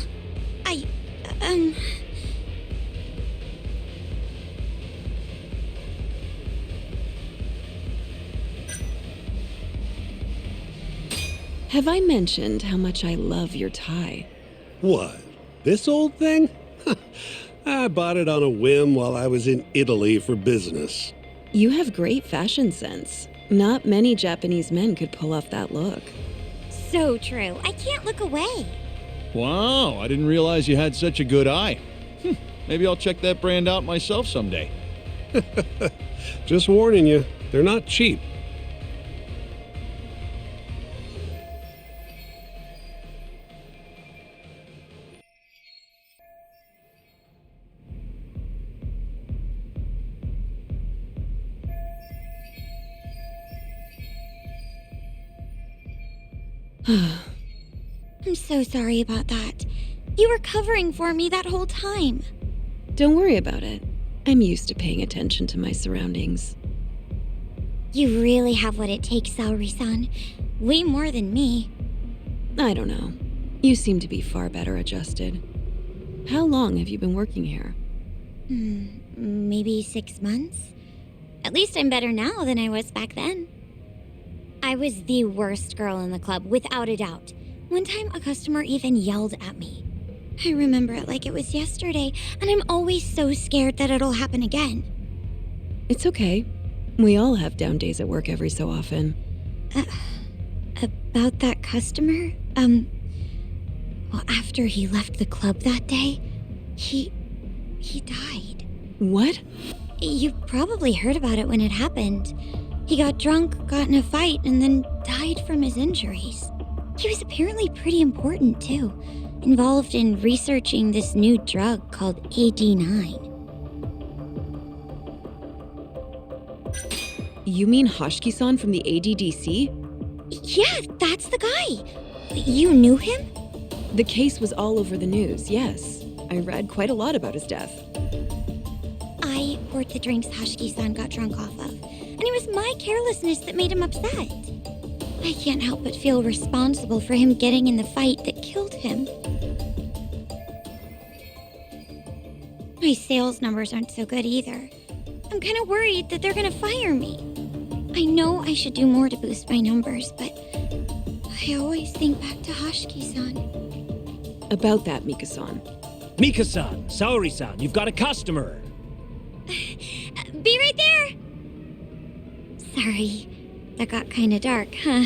Have I mentioned how much I love your tie? What? This old thing? I bought it on a whim while I was in Italy for business. You have great fashion sense. Not many Japanese men could pull off that look. So true. I can't look away. Wow, I didn't realize you had such a good eye. Maybe I'll check that brand out myself someday. Just warning you, they're not cheap. I'm so sorry about that. You were covering for me that whole time. Don't worry about it. I'm used to paying attention to my surroundings. You really have what it takes, Saori-san. Way more than me. I don't know. You seem to be far better adjusted. How long have you been working here? Maybe 6 months? At least I'm better now than I was back then. I was the worst girl in the club, without a doubt. One time, a customer even yelled at me. I remember it like it was yesterday, and I'm always so scared that it'll happen again. It's okay. We all have down days at work every so often. About that customer? Well, after he left the club that day, he died. What? You probably heard about it when it happened. He got drunk, got in a fight, and then died from his injuries. He was apparently pretty important, too. Involved in researching this new drug called AD9. You mean Hoshiki-san from the ADDC? Yeah, that's the guy. You knew him? The case was all over the news, yes. I read quite a lot about his death. I poured the drinks Hoshiki-san got drunk off of, and it was my carelessness that made him upset. I can't help but feel responsible for him getting in the fight that killed him. My sales numbers aren't so good either. I'm kind of worried that they're gonna fire me. I know I should do more to boost my numbers, but I always think back to Hoshiki-san. About that, Mika-san. Mika-san, Saori-san, you've got a customer. Be right there! Sorry, that got kind of dark, huh?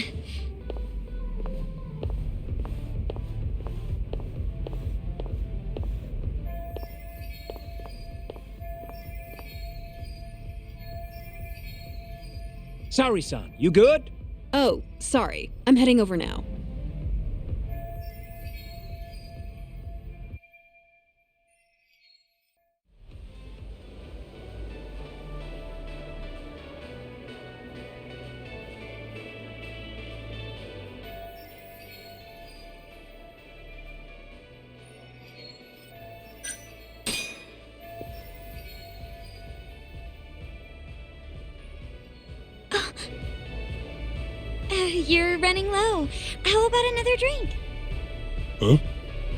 Saori-san, you good? Oh, sorry. I'm heading over now. You're running low. How about another drink? Huh?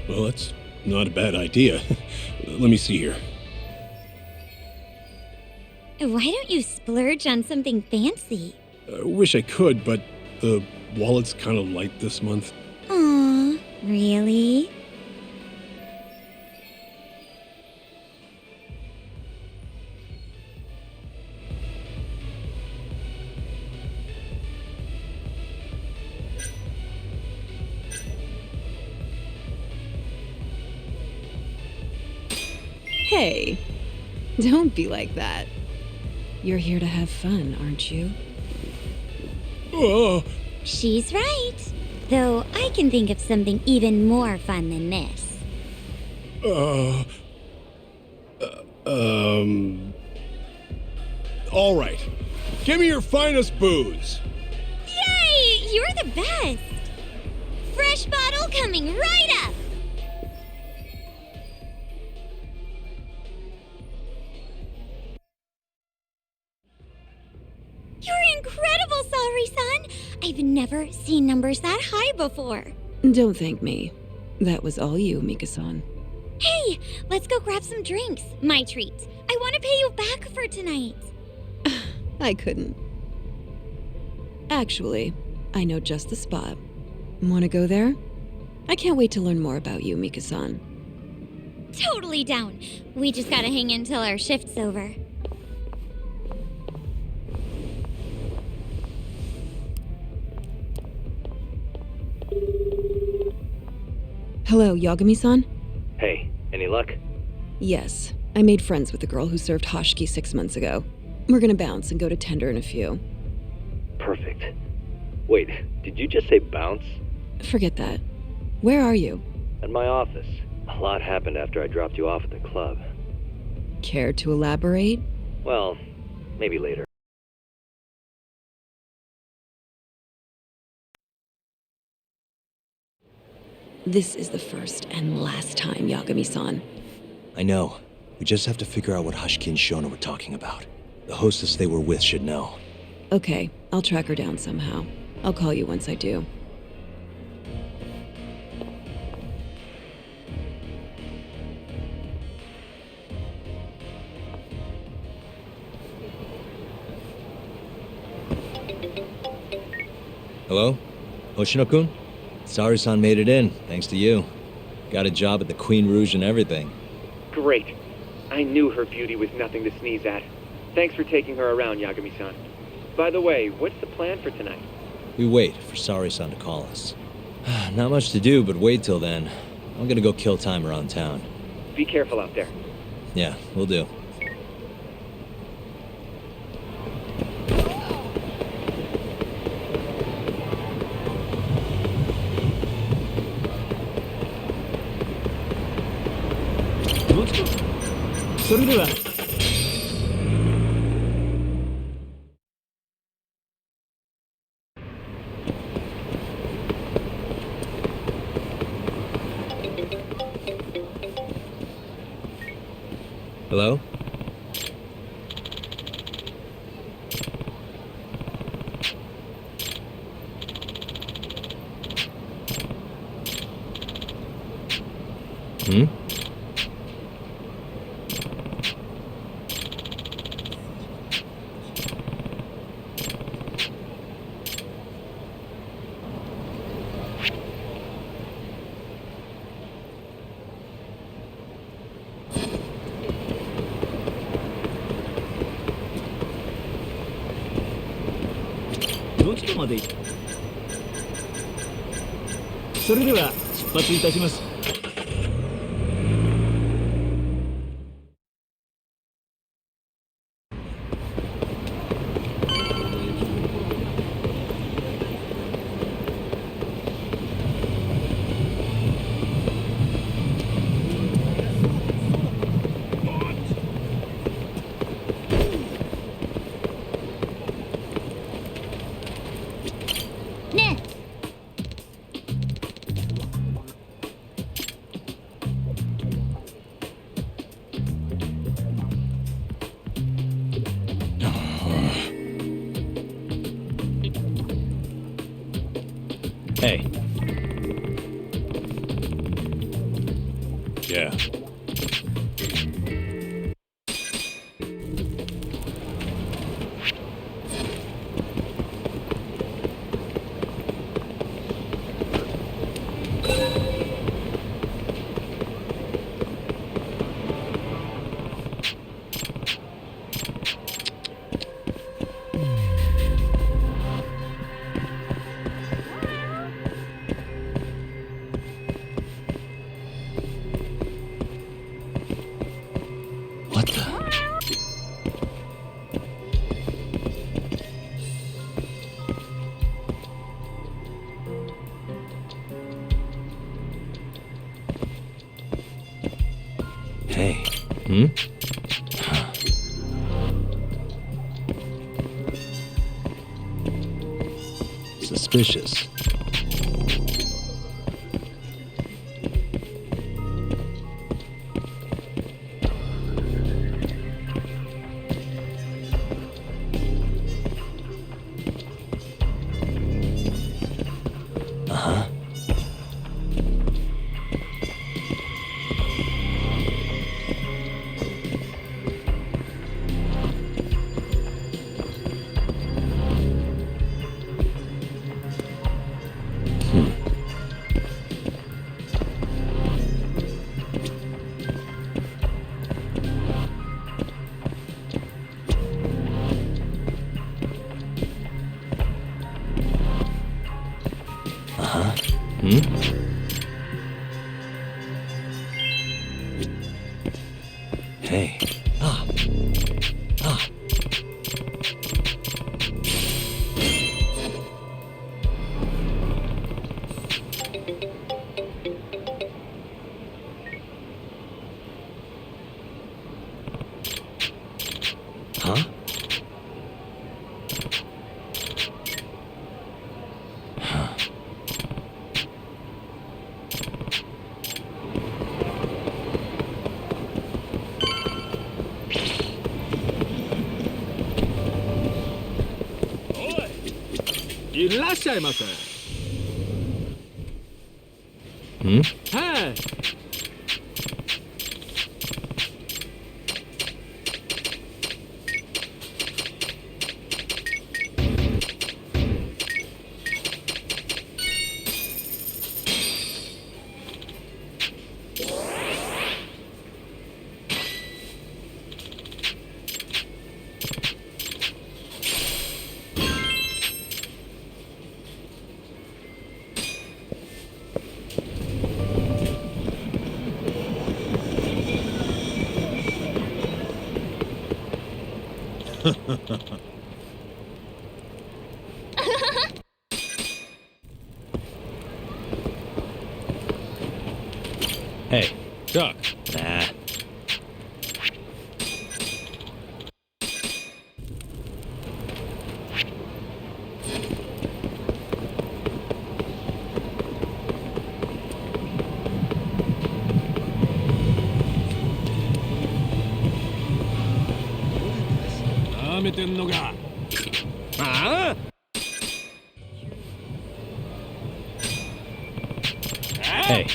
Well, that's not a bad idea. Let me see here. Why don't you splurge on something fancy? I wish I could, but the wallet's kind of light this month. Aw, really? Hey, don't be like that. You're here to have fun, aren't you? Oh. She's right. Though I can think of something even more fun than this. All right. Give me your finest booze. Yay! You're the best! Fresh bottle coming right up! You're incredible, Saori-san! I've never seen numbers that high before. Don't thank me. That was all you, Mika-san. Hey, let's go grab some drinks. My treat. I want to pay you back for tonight. I couldn't. Actually, I know just the spot. Want to go there? I can't wait to learn more about you, Mika-san. Totally down. We just gotta hang in till our shift's over. Hello, Yagami-san? Hey, any luck? Yes. I made friends with the girl who served Hoshiki 6 months ago. We're gonna bounce and go to Tender in a few. Perfect. Wait, did you just say bounce? Forget that. Where are you? At my office. A lot happened after I dropped you off at the club. Care to elaborate? Well, maybe later. This is the first and last time, Yagami-san. I know. We just have to figure out what Hoshiki and Shono were talking about. The hostess they were with should know. Okay, I'll track her down somehow. I'll call you once I do. Hello? Hoshino-kun? Saori-san made it in, thanks to you. Got a job at the Queen Rouge and everything. Great. I knew her beauty was nothing to sneeze at. Thanks for taking her around, Yagami-san. By the way, what's the plan for tonight? We wait for Saori-san to call us. Not much to do, but wait till then. I'm gonna go kill time around town. Be careful out there. Yeah, will do. Hello? Hmm? Yeah. What the? Hey. Hmm? Suspicious. Uh-huh. Uh-huh. Hmm? Hey. Ah. Ah. Huh? Huh. Hmm? Hey! Hey, Duck. Nah. Hey.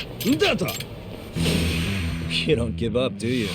You don't give up, do you?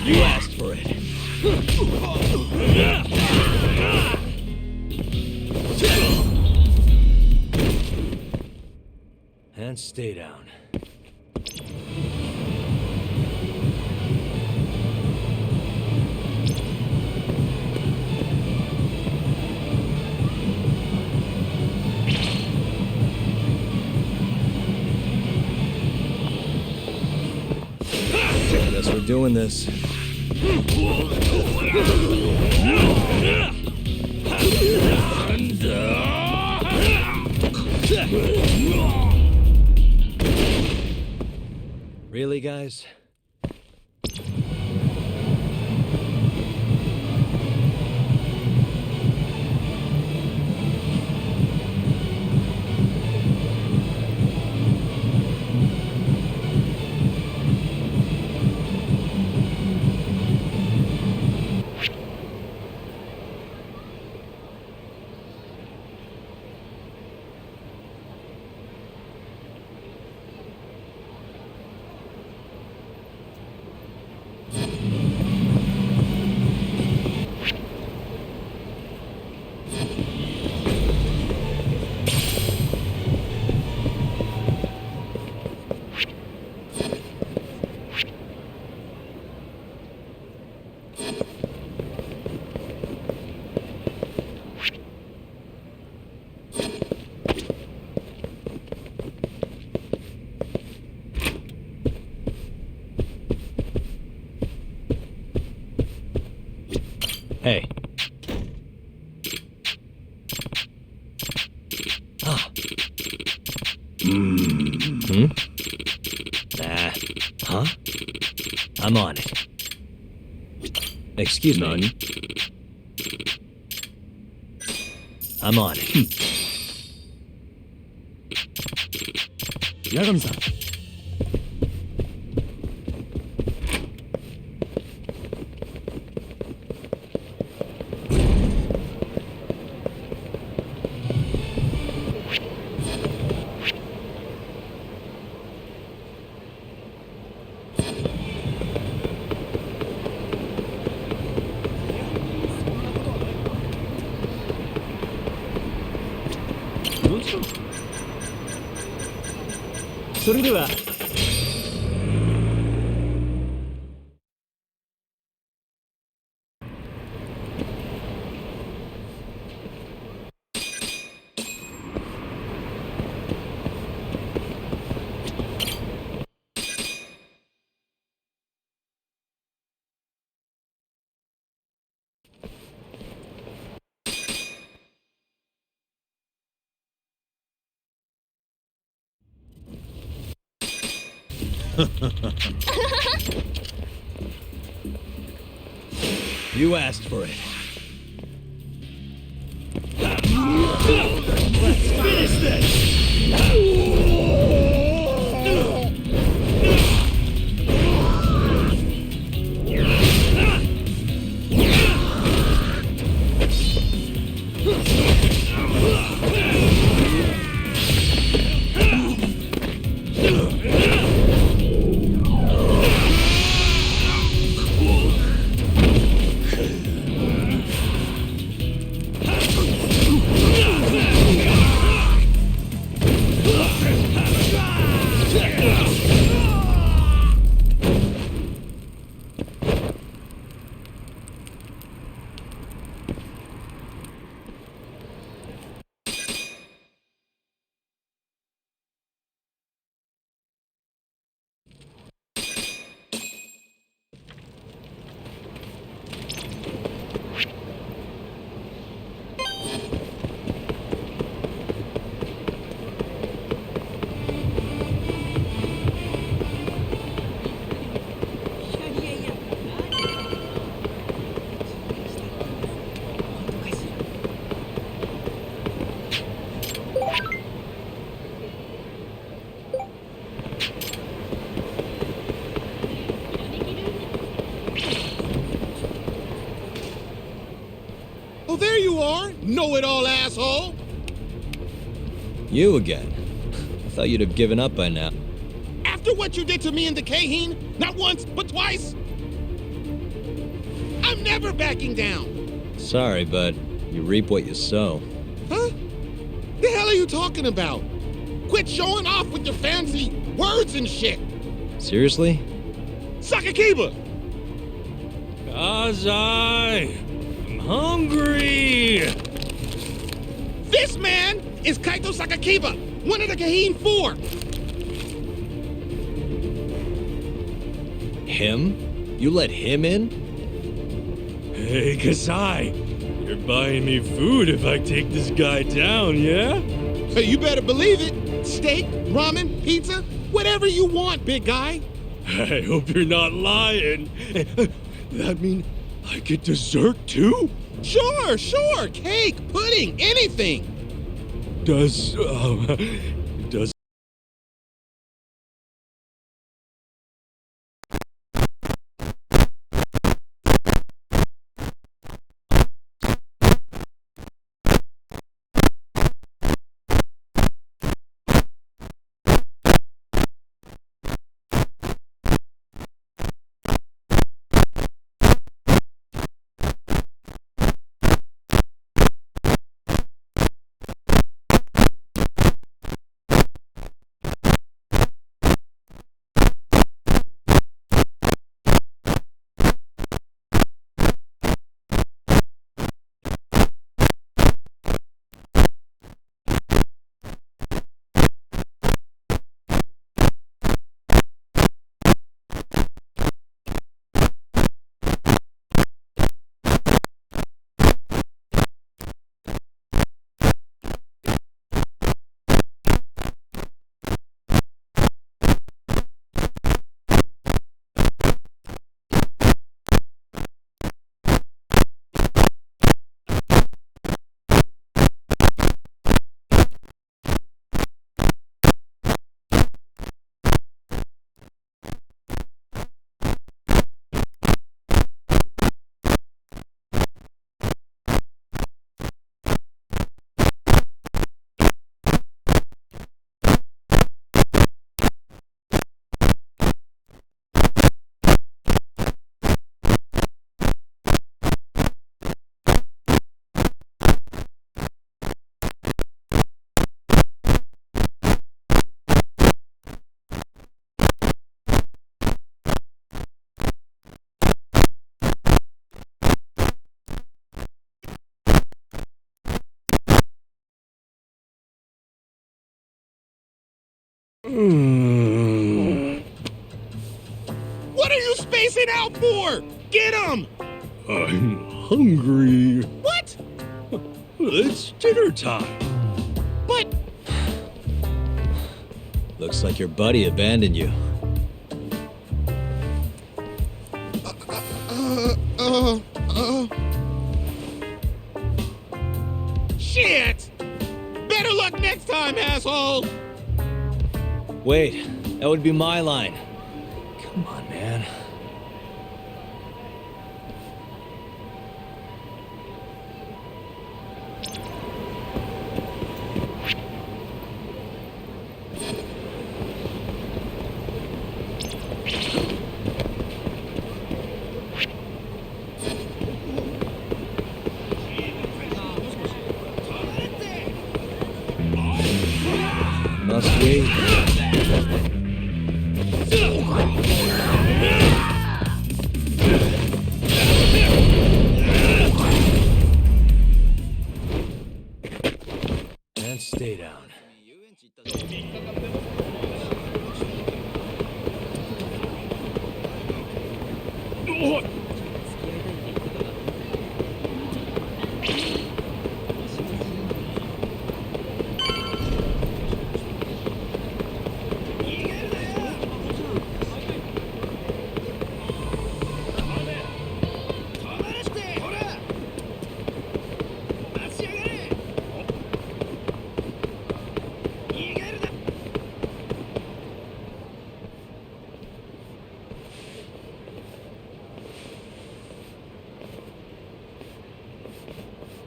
You asked for it. And stay down. Guess we're doing this. Really, guys? Hey. Ah. Hmm? Huh? I'm on it. Excuse me. I'm on it. Yagami-san. You asked for it. Let's finish this! Oh, there you are, know-it-all asshole! You again. I thought you'd have given up by now. After what you did to me and the Kaheen, not once, but twice? I'm never backing down! Sorry, but you reap what you sow. Huh? The hell are you talking about? Quit showing off with your fancy words and shit! Seriously? Sakakiba! Kazai! I'm hungry! This man is Kaito Sakakiba, one of the Kahine Four! Him? You let him in? Hey, Kasai! You're buying me food if I take this guy down, yeah? Hey, you better believe it! Steak, ramen, pizza, whatever you want, big guy! I hope you're not lying. That mean I get dessert too? Sure, cake, pudding, anything! Does What are you spacing out for? Get him! I'm hungry. What? It's dinner time. But... Looks like your buddy abandoned you. Shit! Better luck next time, asshole! Wait, that would be my line. Come on, man. Must we? And stay down.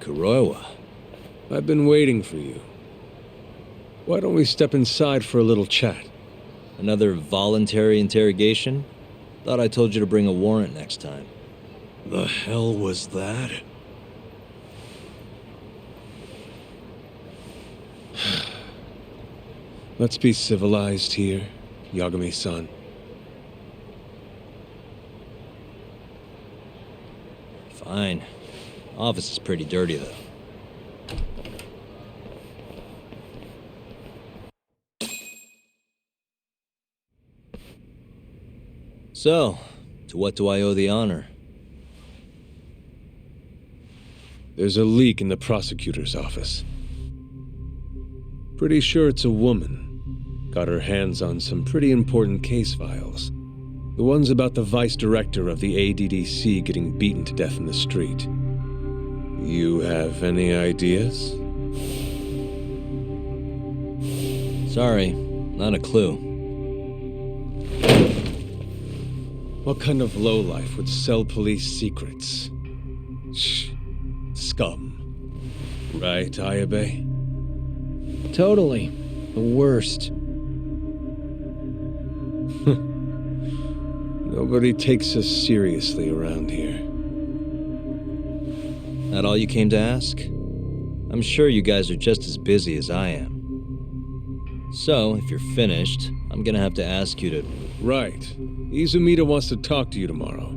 Kuroiwa. I've been waiting for you. Why don't we step inside for a little chat? Another voluntary interrogation? Thought I told you to bring a warrant next time. The hell was that? Let's be civilized here, Yagami-san. Fine. Office is pretty dirty, though. So, to what do I owe the honor? There's a leak in the prosecutor's office. Pretty sure it's a woman. Got her hands on some pretty important case files. The ones about the vice director of the ADDC getting beaten to death in the street. You have any ideas? Sorry, not a clue. What kind of lowlife would sell police secrets? Shh. Scum. Right, Ayabe? Totally. The worst. Nobody takes us seriously around here. That all you came to ask? I'm sure you guys are just as busy as I am. So, if you're finished, I'm gonna have to ask you to... Right. Izumida wants to talk to you tomorrow.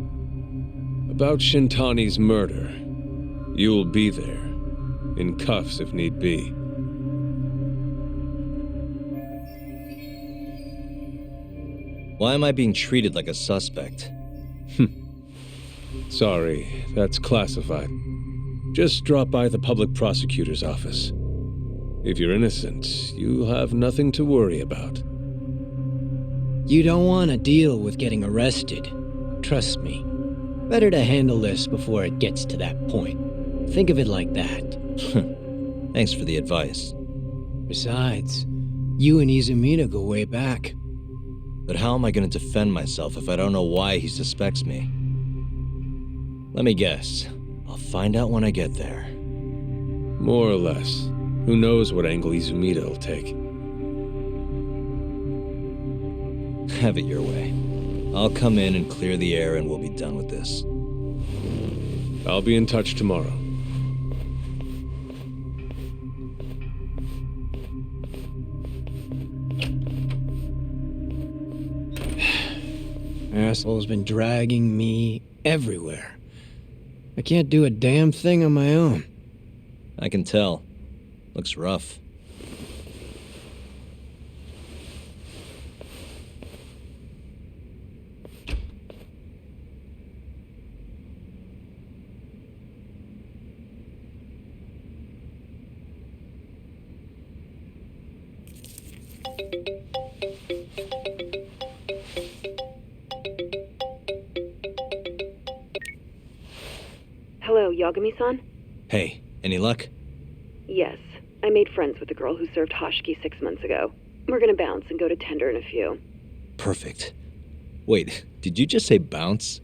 About Shintani's murder. You'll be there. In cuffs if need be. Why am I being treated like a suspect? Sorry, that's classified. Just drop by the public prosecutor's office. If you're innocent, you'll have nothing to worry about. You don't want to deal with getting arrested. Trust me. Better to handle this before it gets to that point. Think of it like that. Thanks for the advice. Besides, you and Izumida go way back. But how am I going to defend myself if I don't know why he suspects me? Let me guess. I'll find out when I get there. More or less. Who knows what angle Izumida will take. Have it your way. I'll come in and clear the air and we'll be done with this. I'll be in touch tomorrow. Asshole's been dragging me everywhere. I can't do a damn thing on my own. I can tell. Looks rough. Hello, Yagami-san? Hey, any luck? Yes. I made friends with the girl who served Hoshiki 6 months ago. We're gonna bounce and go to tender in a few. Perfect. Wait, did you just say bounce?